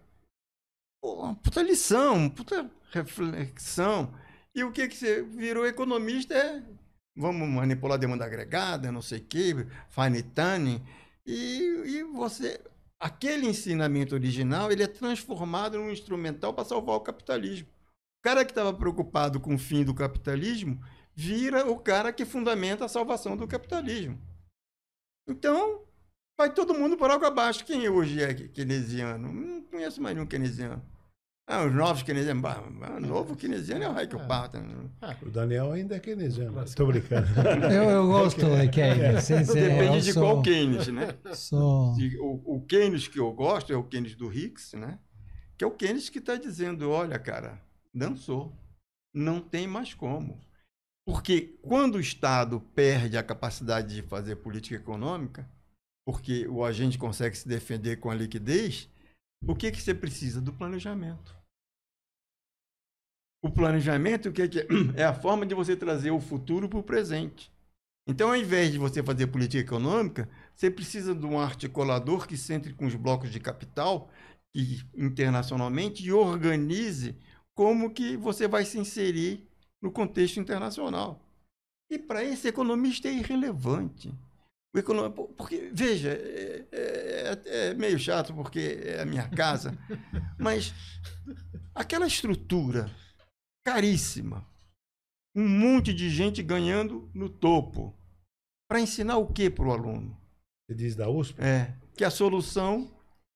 Pô, uma puta lição, puta reflexão. E o que você virou economista vamos manipular a demanda agregada, não sei o quê, fine tuning, e você... Aquele ensinamento original, ele é transformado num instrumental para salvar o capitalismo. O cara que estava preocupado com o fim do capitalismo vira o cara que fundamenta a salvação do capitalismo. Então, vai todo mundo por água abaixo. Quem hoje é keynesiano? Não conheço mais nenhum keynesiano. Os novos keynesianos. O novo keynesiano é o Heiko Parton. O Daniel ainda é keynesiano. Estou brincando. Eu gosto de Keynes. Depende de qual Keynes, né? Sou... O Keynes que eu gosto é o Keynes do Hicks, né? Que é o Keynes que está dizendo, olha, cara, dançou. Não tem mais como. Porque quando o Estado perde a capacidade de fazer política econômica, porque o agente consegue se defender com a liquidez, o que você precisa? Do planejamento. O planejamento, o que é a forma de você trazer o futuro para o presente. Então, ao invés de você fazer política econômica, você precisa de um articulador que se entre com os blocos de capital que, internacionalmente e organize como que você vai se inserir no contexto internacional. E para esse economista é irrelevante. Porque, veja, é meio chato porque é a minha casa, mas aquela estrutura caríssima, um monte de gente ganhando no topo, para ensinar o que para o aluno? Você diz da USP? Que a solução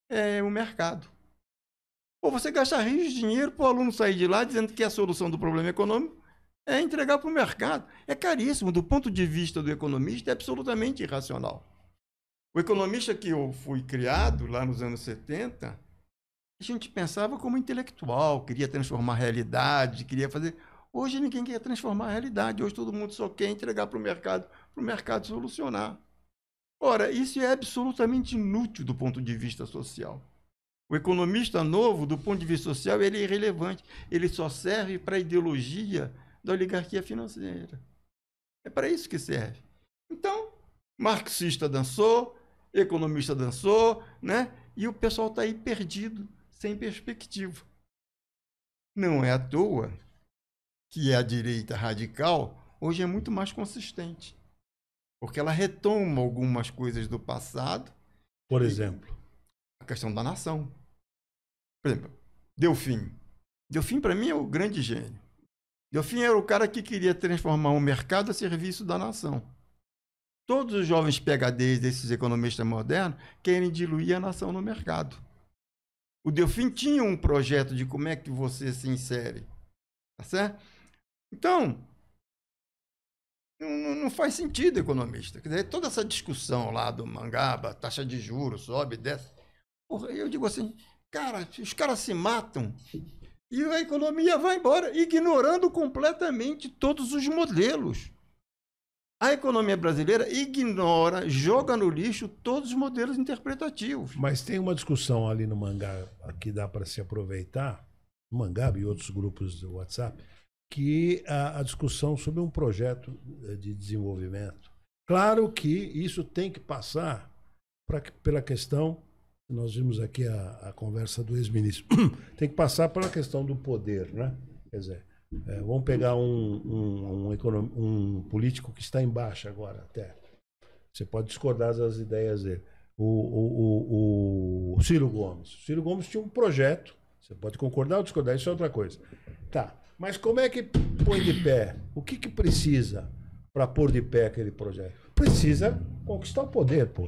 é o mercado. Ou você gasta rios de dinheiro para o aluno sair de lá dizendo que a solução do problema econômico é entregar para o mercado. É caríssimo. Do ponto de vista do economista, é absolutamente irracional. O economista que eu fui criado lá nos anos 70, a gente pensava como intelectual, queria transformar a realidade, queria fazer... Hoje ninguém quer transformar a realidade. Hoje todo mundo só quer entregar para o mercado solucionar. Ora, isso é absolutamente inútil do ponto de vista social. O economista novo, do ponto de vista social, ele é irrelevante. Ele só serve para a ideologia da oligarquia financeira. É para isso que serve. Então, marxista dançou, economista dançou, né? E o pessoal está aí perdido, sem perspectiva. Não é à toa que a direita radical hoje é muito mais consistente, porque ela retoma algumas coisas do passado. Por exemplo? A questão da nação. Por exemplo, Delfim. Delfim, para mim, é o grande gênio. Delfim era o cara que queria transformar o mercado a serviço da nação. Todos os jovens PhDs desses economistas modernos querem diluir a nação no mercado. O Delfim tinha um projeto de como é que você se insere. Tá certo? Então, não faz sentido, economista. Quer dizer, toda essa discussão lá do Mangaba, taxa de juros, sobe, desce. Porra, eu digo assim, cara, os caras se matam e a economia vai embora, ignorando completamente todos os modelos. A economia brasileira ignora, joga no lixo todos os modelos interpretativos. Mas tem uma discussão ali no Mangaba que dá para se aproveitar, no Mangaba e outros grupos do WhatsApp, que a discussão sobre um projeto de desenvolvimento. Claro que isso tem que passar pela questão, nós vimos aqui a conversa do ex-ministro, tem que passar pela questão do poder, né? Quer dizer, vamos pegar um político que está em baixa agora até. Você pode discordar das ideias dele. O Ciro Gomes. O Ciro Gomes tinha um projeto, você pode concordar ou discordar, isso é outra coisa. Tá. Mas como é que põe de pé? O que precisa para pôr de pé aquele projeto? Precisa conquistar o poder, pô.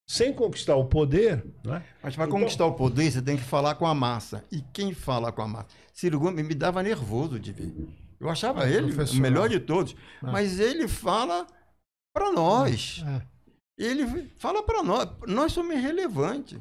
Sem conquistar o poder... Né? Mas para conquistar o poder, você tem que falar com a massa. E quem fala com a massa? Ciro Gomes me dava nervoso de ver. Eu achava ele o melhor de todos. Mas ele fala para nós. Ele fala para nós. Nós somos irrelevantes.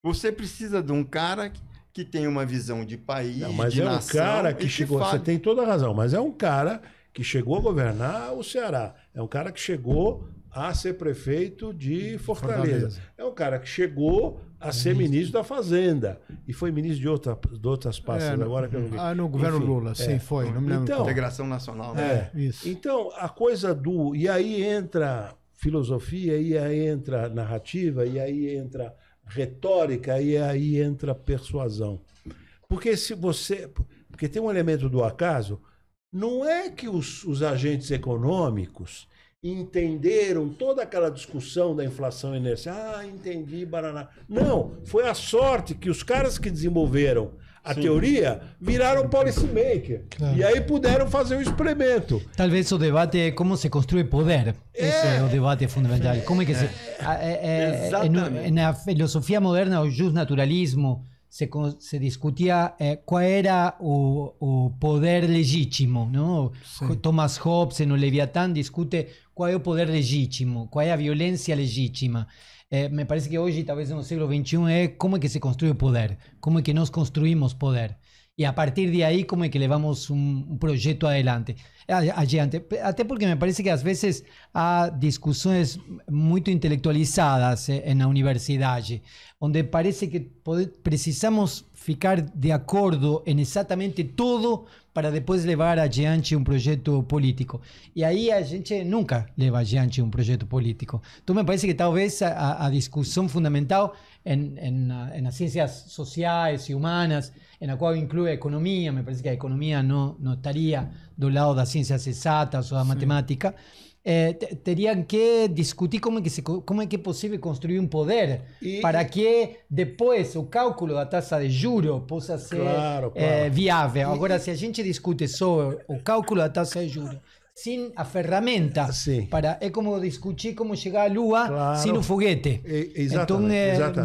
Você precisa de um cara que tem uma visão de país, de nação. Mas é um cara que chegou... Você tem toda a razão, mas é um cara que chegou a governar o Ceará. É um cara que chegou a ser prefeito de Fortaleza. É um cara que chegou a ser ministro da Fazenda. E foi ministro de outras pastas agora que eu não vi. No governo Lula, sim, foi. Não me lembro. Então, Integração Nacional. Né? Isso. Então, a coisa do... E aí entra filosofia, e aí entra narrativa, e aí entra retórica, e aí entra persuasão. Porque porque tem um elemento do acaso, não é que os agentes econômicos entenderam toda aquela discussão da inflação inercial. Entendi, baraná. Não, foi a sorte que os caras que desenvolveram a teoria viraram policy maker. Claro. E aí puderam fazer o experimento. Talvez o debate é como se construi poder. Esse é o debate fundamental. Como é que na filosofia moderna, o justnaturalismo se discutia qual era o poder legítimo, não? Thomas Hobbes no Leviatã discute qual é o poder legítimo, qual é a violência legítima. Me parece que hoje, talvez no século XXI, é como é que se construi o poder, como é que nós construímos poder. E a partir de aí, como é que levamos um projeto adiante. Até porque me parece que às vezes há discussões muito intelectualizadas na universidade, onde parece que precisamos ficar de acordo em exatamente tudo para depois levar adiante um projeto político. E aí a gente nunca leva adiante um projeto político. Então me parece que talvez a discussão fundamental nas ciências sociais e humanas, na qual inclui a economia, me parece que a economia não estaria do lado das ciências exatas ou da matemática, teriam que discutir como é que é possível construir um poder para que depois o cálculo da taxa de juros possa ser viável. Agora, se a gente discute só o cálculo da taxa de juros, sem a ferramenta, é como discutir como chegar à Lua sem o foguete. Então,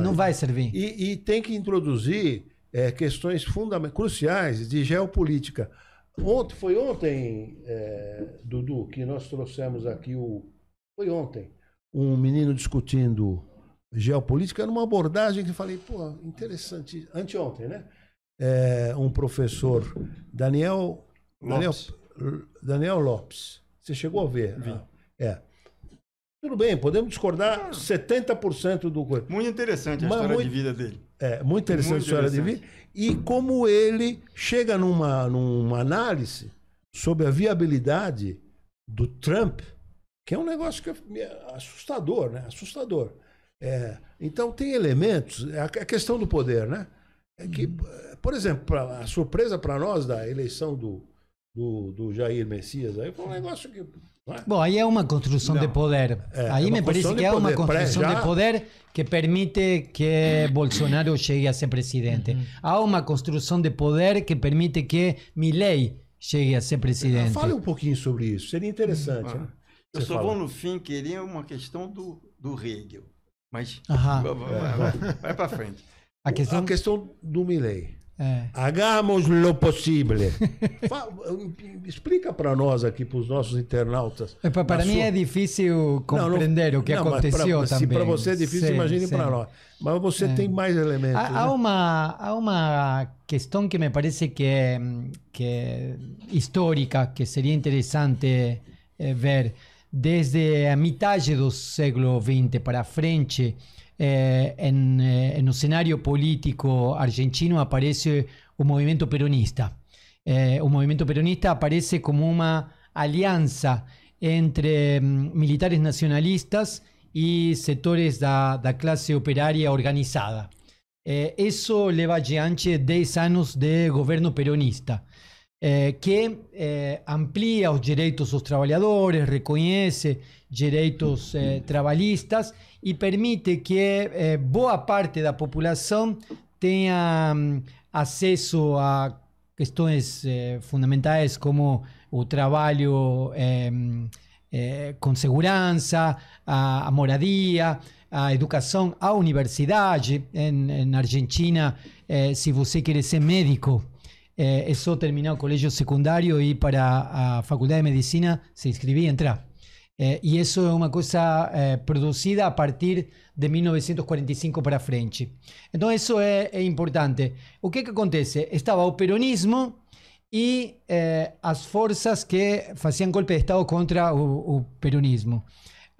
não vai servir. E tem que introduzir questões cruciais de geopolítica. Foi ontem, Dudu, que nós trouxemos aqui foi ontem, um menino discutindo geopolítica numa abordagem que eu falei, pô, interessante. Anteontem, né? Um professor, Daniel Lopes. Você chegou a ver? Vi. Tudo bem, podemos discordar 70% do coisa. Muito interessante a história de vida dele. Muito interessante a história de vida. E como ele chega numa análise sobre a viabilidade do Trump, que é um negócio que é assustador, né? Assustador. Então tem elementos, a questão do poder, né? Por exemplo, a surpresa para nós da eleição do Jair Messias aí foi um negócio que... Bom, aí é uma construção de poder. Aí me parece que é uma construção de poder que permite que Bolsonaro chegue a ser presidente. Há uma construção de poder que permite que Milei chegue a ser presidente. Fale um pouquinho sobre isso, seria interessante. Né? Eu só vou no fim querer uma questão do Hegel. Mas vai para frente. A questão do Milei. Hagamos lo possível. Explica para nós aqui, para os nossos internautas. Para mim é difícil compreender o que aconteceu também. Se para você é difícil, imagine para nós. Mas você tem mais elementos. Há uma questão que me parece que é histórica, que seria interessante ver. Desde a metade do século XX para frente, no cenário político argentino aparece o movimento peronista. O movimento peronista aparece como uma aliança entre militares nacionalistas e setores da classe operária organizada. Isso leva adiante 10 anos de governo peronista, que amplia os direitos dos trabalhadores, reconhece direitos trabalhistas e permite que boa parte da população tenha acesso a questões fundamentais como o trabalho com segurança, a moradia, a educação, a universidade. Na Argentina, se você quer ser médico, é só terminar o colégio secundário e ir para a faculdade de medicina, se inscrever e entrar. E isso é uma coisa produzida a partir de 1945 para frente. Então isso é importante. O que acontece? Estava o peronismo e as forças que faziam golpe de Estado contra o peronismo.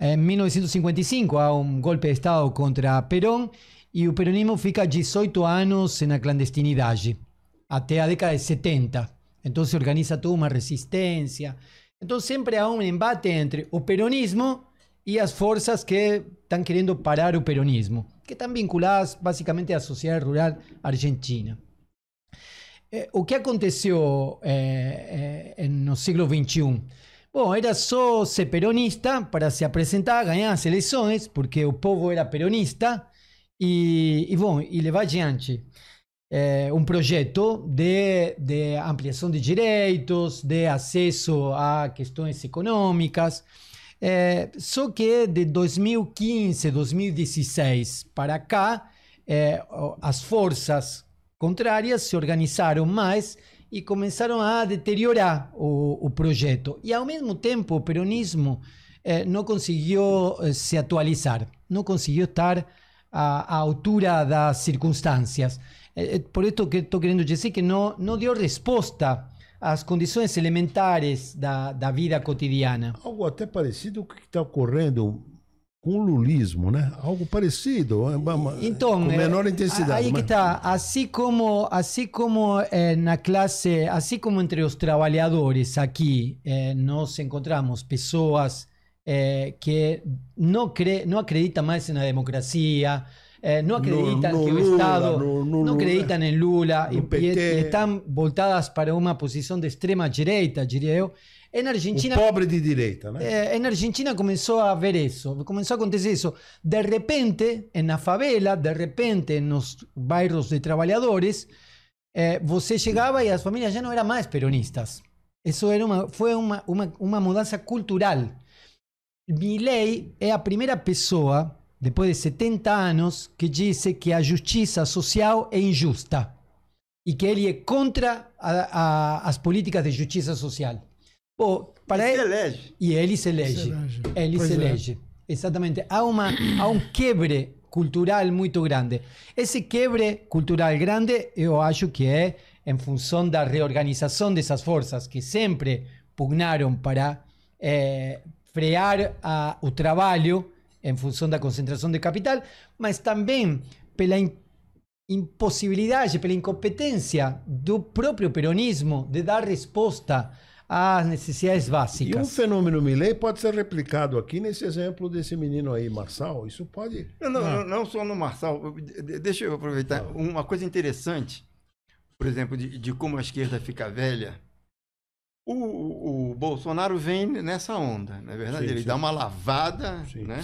Em 1955 há um golpe de Estado contra Perón e o peronismo fica 18 anos na clandestinidade, até a década de 70. Então se organiza toda uma resistência. Então sempre há um embate entre o peronismo e as forças que estão querendo parar o peronismo, que estão vinculadas basicamente à sociedade rural argentina. O que aconteceu no século XXI? Bom, era só ser peronista para se apresentar, ganhar as eleições, porque o povo era peronista, e levar adiante um projeto de ampliação de direitos, de acesso a questões econômicas. Só que de 2015, 2016 para cá, as forças contrárias se organizaram mais e começaram a deteriorar o projeto. E, ao mesmo tempo, o peronismo não conseguiu se atualizar, não conseguiu estar à altura das circunstâncias. Por isso que estou querendo dizer que não deu resposta às condições elementares da vida cotidiana. Algo até parecido com o que está ocorrendo com o lulismo, né? Algo parecido, então, com menor intensidade. Aí que está, assim como na classe, assim como entre os trabalhadores aqui, nós encontramos pessoas que não acreditam mais na democracia, não acreditam que o Estado, não acreditam em Lula e estão voltadas para uma posição de extrema direita, diria eu. Na Argentina, o pobre de direita, né? Na Argentina começou a haver isso, começou a acontecer isso. De repente, na favela, de repente, nos bairros de trabalhadores, você chegava e as famílias já não eram mais peronistas. Isso foi uma mudança cultural. Milei é a primeira pessoa, depois de 70 anos, que disse que a justiça social é injusta e que ele é contra as políticas de justiça social. Pô, para ele, elege. E ele se elege. Ele se elege. Exatamente. Há um quebre cultural muito grande. Esse quebre cultural grande, eu acho que é em função da reorganização dessas forças que sempre pugnaram para frear o trabalho em função da concentração de capital, mas também pela impossibilidade, pela incompetência do próprio peronismo de dar resposta às necessidades básicas. E um fenômeno Milei pode ser replicado aqui nesse exemplo desse menino aí, Marçal. Isso pode... Não só no Marçal. Deixa eu aproveitar. Uma coisa interessante, por exemplo, de como a esquerda fica velha. O Bolsonaro vem nessa onda, não é verdade? Ele dá uma lavada, né?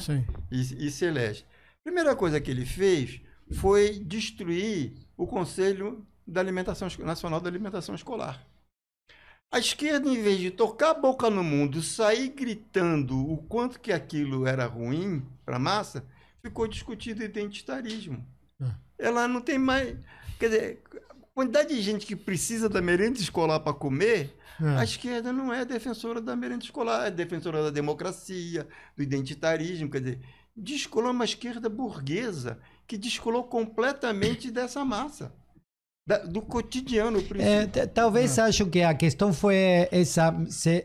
E se elege. A primeira coisa que ele fez foi destruir o Conselho Nacional da Alimentação Escolar. A esquerda, em vez de tocar a boca no mundo, sair gritando o quanto que aquilo era ruim para a massa, ficou discutido identitarismo. Ela não tem mais... Quer dizer, a quantidade de gente que precisa da merenda escolar para comer, a esquerda não é defensora da merenda escolar, é defensora da democracia, do identitarismo. Quer dizer, descolou uma esquerda burguesa que descolou completamente dessa massa. Do cotidiano. Talvez acho que a questão foi essa,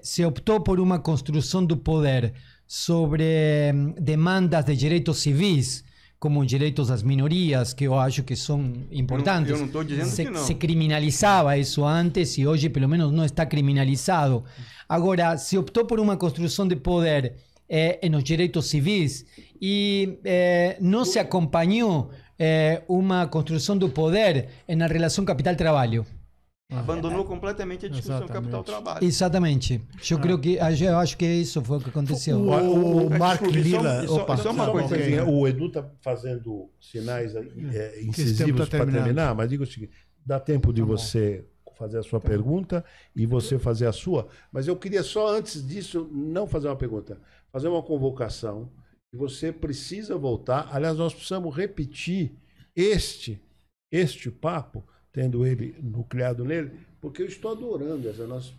se optou por uma construção do poder sobre demandas de direitos civis, como direitos das minorias, que eu acho que são importantes. Eu não estou dizendo que não. Se criminalizava isso antes e hoje pelo menos não está criminalizado. Agora, se optou por uma construção de poder nos direitos civis e não se acompanhou uma construção do poder na relação capital-trabalho. Abandonou completamente a discussão capital-trabalho. Exatamente. Eu acho que isso foi o que aconteceu. O Mark Lilla... Só uma coisa. O Edu está fazendo sinais incisivos para terminar, mas digo o seguinte, dá tempo de você fazer a sua pergunta e você fazer a sua, mas eu queria só antes disso não fazer uma pergunta, fazer uma convocação. Você precisa voltar. Aliás, nós precisamos repetir este papo, tendo ele nucleado nele, porque eu estou adorando essa. Nós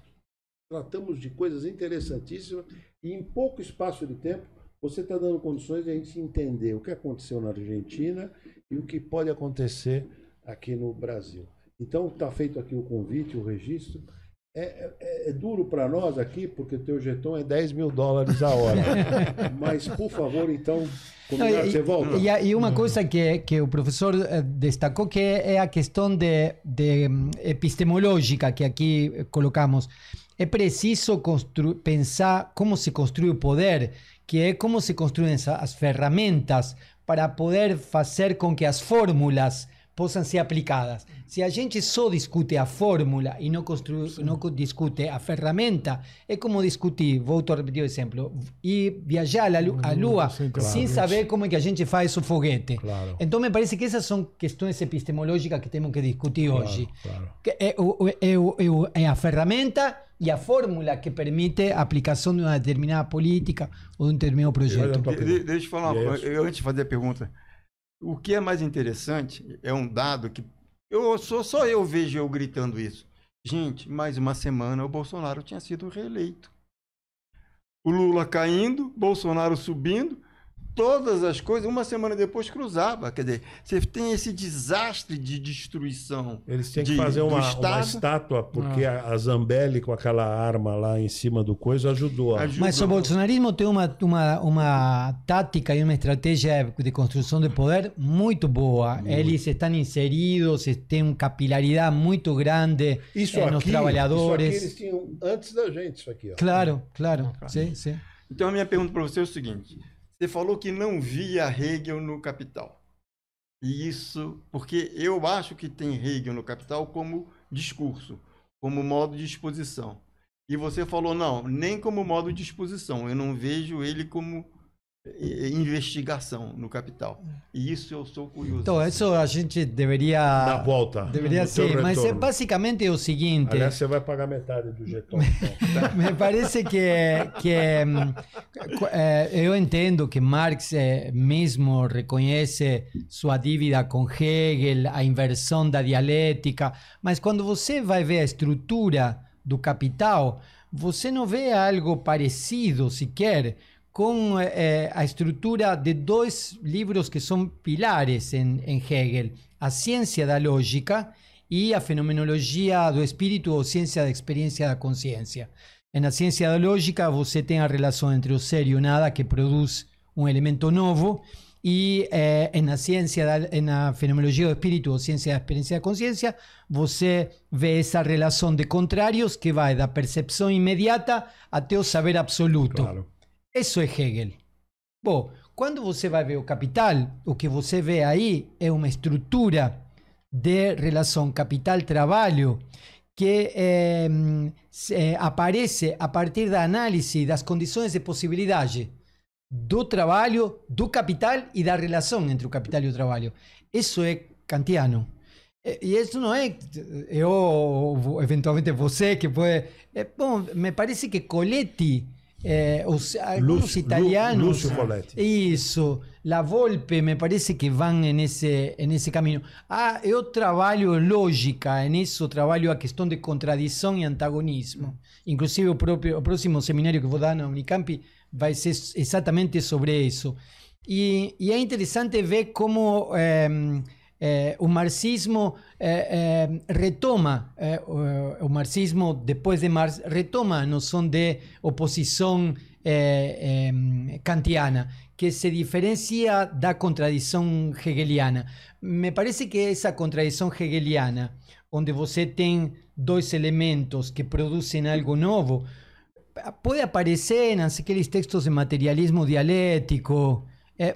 tratamos de coisas interessantíssimas e em pouco espaço de tempo você está dando condições de a gente entender o que aconteceu na Argentina e o que pode acontecer aqui no Brasil. Então, está feito aqui o convite, o registro. É duro para nós aqui, porque o teu jeton é $10 mil a hora. Mas, por favor, então, você volta. E uma coisa que o professor destacou, que é a questão de epistemológica que aqui colocamos. É preciso pensar como se construi o poder, que é como se construem as ferramentas para poder fazer com que as fórmulas possam ser aplicadas. Se a gente só discute a fórmula e não discute a ferramenta, é como discutir, volto a repetir o exemplo, e viajar à Lua sem saber como é que a gente faz o foguete. Claro. Então me parece que essas são questões epistemológicas que temos que discutir hoje. Claro. É a ferramenta e a fórmula que permite a aplicação de uma determinada política ou de um determinado projeto. Deixa eu falar uma coisa, antes de fazer a pergunta. O que é mais interessante é um dado que Só eu vejo eu gritando isso. Gente, mais uma semana o Bolsonaro tinha sido reeleito. O Lula caindo, Bolsonaro subindo, todas as coisas, uma semana depois cruzava. Quer dizer, você tem esse desastre de destruição. Eles têm que fazer uma estátua, porque a Zambelli, com aquela arma lá em cima do coisa, ajudou. Mas o bolsonarismo tem uma tática e uma estratégia de construção de poder muito boa. Eles estão inseridos, têm uma capilaridade muito grande nos trabalhadores. Isso aqui eles tinham antes da gente, isso aqui. Ó. Claro. Sim, sim. Então a minha pergunta para você é o seguinte. Você falou que não via Hegel no Capital. E isso, porque eu acho que tem Hegel no Capital como discurso, como modo de exposição. E você falou, não, nem como modo de exposição. Eu não vejo ele como investigação no Capital. E isso eu sou curioso. Então, isso a gente deveria... dar volta. Deveria ser, mas basicamente é o seguinte... Aliás, você vai pagar metade do jeton. Então. Me parece que eu entendo que Marx mesmo reconhece sua dívida com Hegel, a inversão da dialética, mas quando você vai ver a estrutura do Capital, você não vê algo parecido sequer com a estrutura de dois livros que são pilares em Hegel, a ciência da lógica e a fenomenologia do espírito ou ciência da experiência da consciência. Na ciência da lógica você tem a relação entre o ser e o nada que produz um elemento novo, e na fenomenologia do espírito ou ciência da experiência da consciência você vê essa relação de contrários que vai da percepção imediata até o saber absoluto. Claro. Isso é Hegel. Bom, quando você vai ver o Capital, o que você vê aí é uma estrutura de relação capital-trabalho que aparece a partir da análise das condições de possibilidade do trabalho, do capital e da relação entre o capital e o trabalho. Isso é kantiano. E isso não é eu ou eventualmente você que pode... bom, me parece que Coletti... alguns italianos, Lúcio Coletti. Isso, La Volpe, me parece que vão nesse caminho. Eu trabalho lógica, nisso trabalho a questão de contradição e antagonismo. Inclusive o próximo seminário que vou dar na Unicamp vai ser exatamente sobre isso. E é interessante ver como o marxismo retoma, o marxismo depois de Marx retoma a noção de oposição kantiana, que se diferencia da contradição hegeliana. Me parece que essa contradição hegeliana, onde você tem dois elementos que produzem algo novo, pode aparecer naqueles textos de materialismo dialético,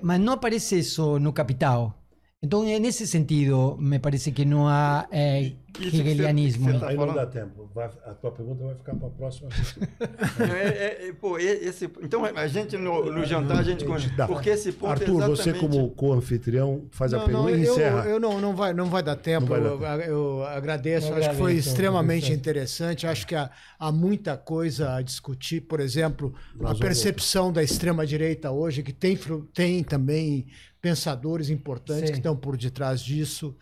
mas não aparece isso no Capital. Então, nesse sentido, me parece que não há hegelianismo. Aí não dá tempo. A tua pergunta vai ficar para a próxima. Então, a gente no jantar, a gente... Porque esse ponto Arthur, exatamente... você como co-anfitrião faz a pergunta e encerra. Não vai dar tempo. Eu agradeço. Acho que foi extremamente interessante. Acho que há muita coisa a discutir. Por exemplo, a percepção da extrema-direita hoje, que tem também pensadores importantes que estão por detrás disso.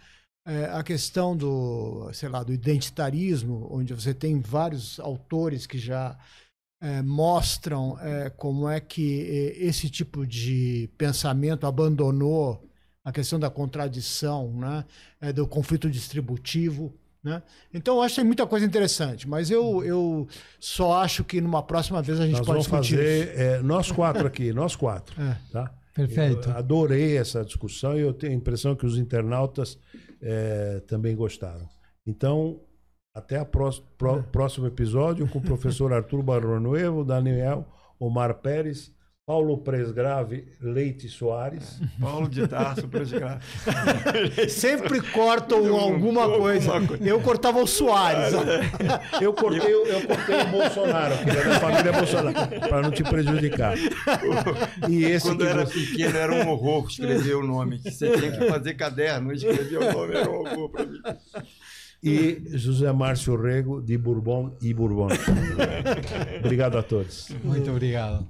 A questão do identitarismo, onde você tem vários autores que já mostram como é que esse tipo de pensamento abandonou a questão da contradição, né? Do conflito distributivo. Né? Então, acho que tem muita coisa interessante, mas eu só acho que numa próxima vez a gente pode discutir. Fazer, nós quatro, tá? Perfeito. Eu adorei essa discussão e eu tenho a impressão que os internautas também gostaram. Então, até o próximo episódio com o professor Arthur Barronuevo, Daniel Omar Pérez, Paulo Presgrave Leite Soares. Paulo de Tarso Presgrave. Sempre cortam alguma coisa. Eu cortava o Soares. Eu cortei o Bolsonaro, que é da família Bolsonaro, para não te prejudicar. E esse quando era pequeno era um horror escrever o nome. Você tinha que fazer caderno, escrever o nome, era um horror para mim. E José Márcio Rego, de Bourbon e Bourbon. Obrigado a todos. Muito obrigado.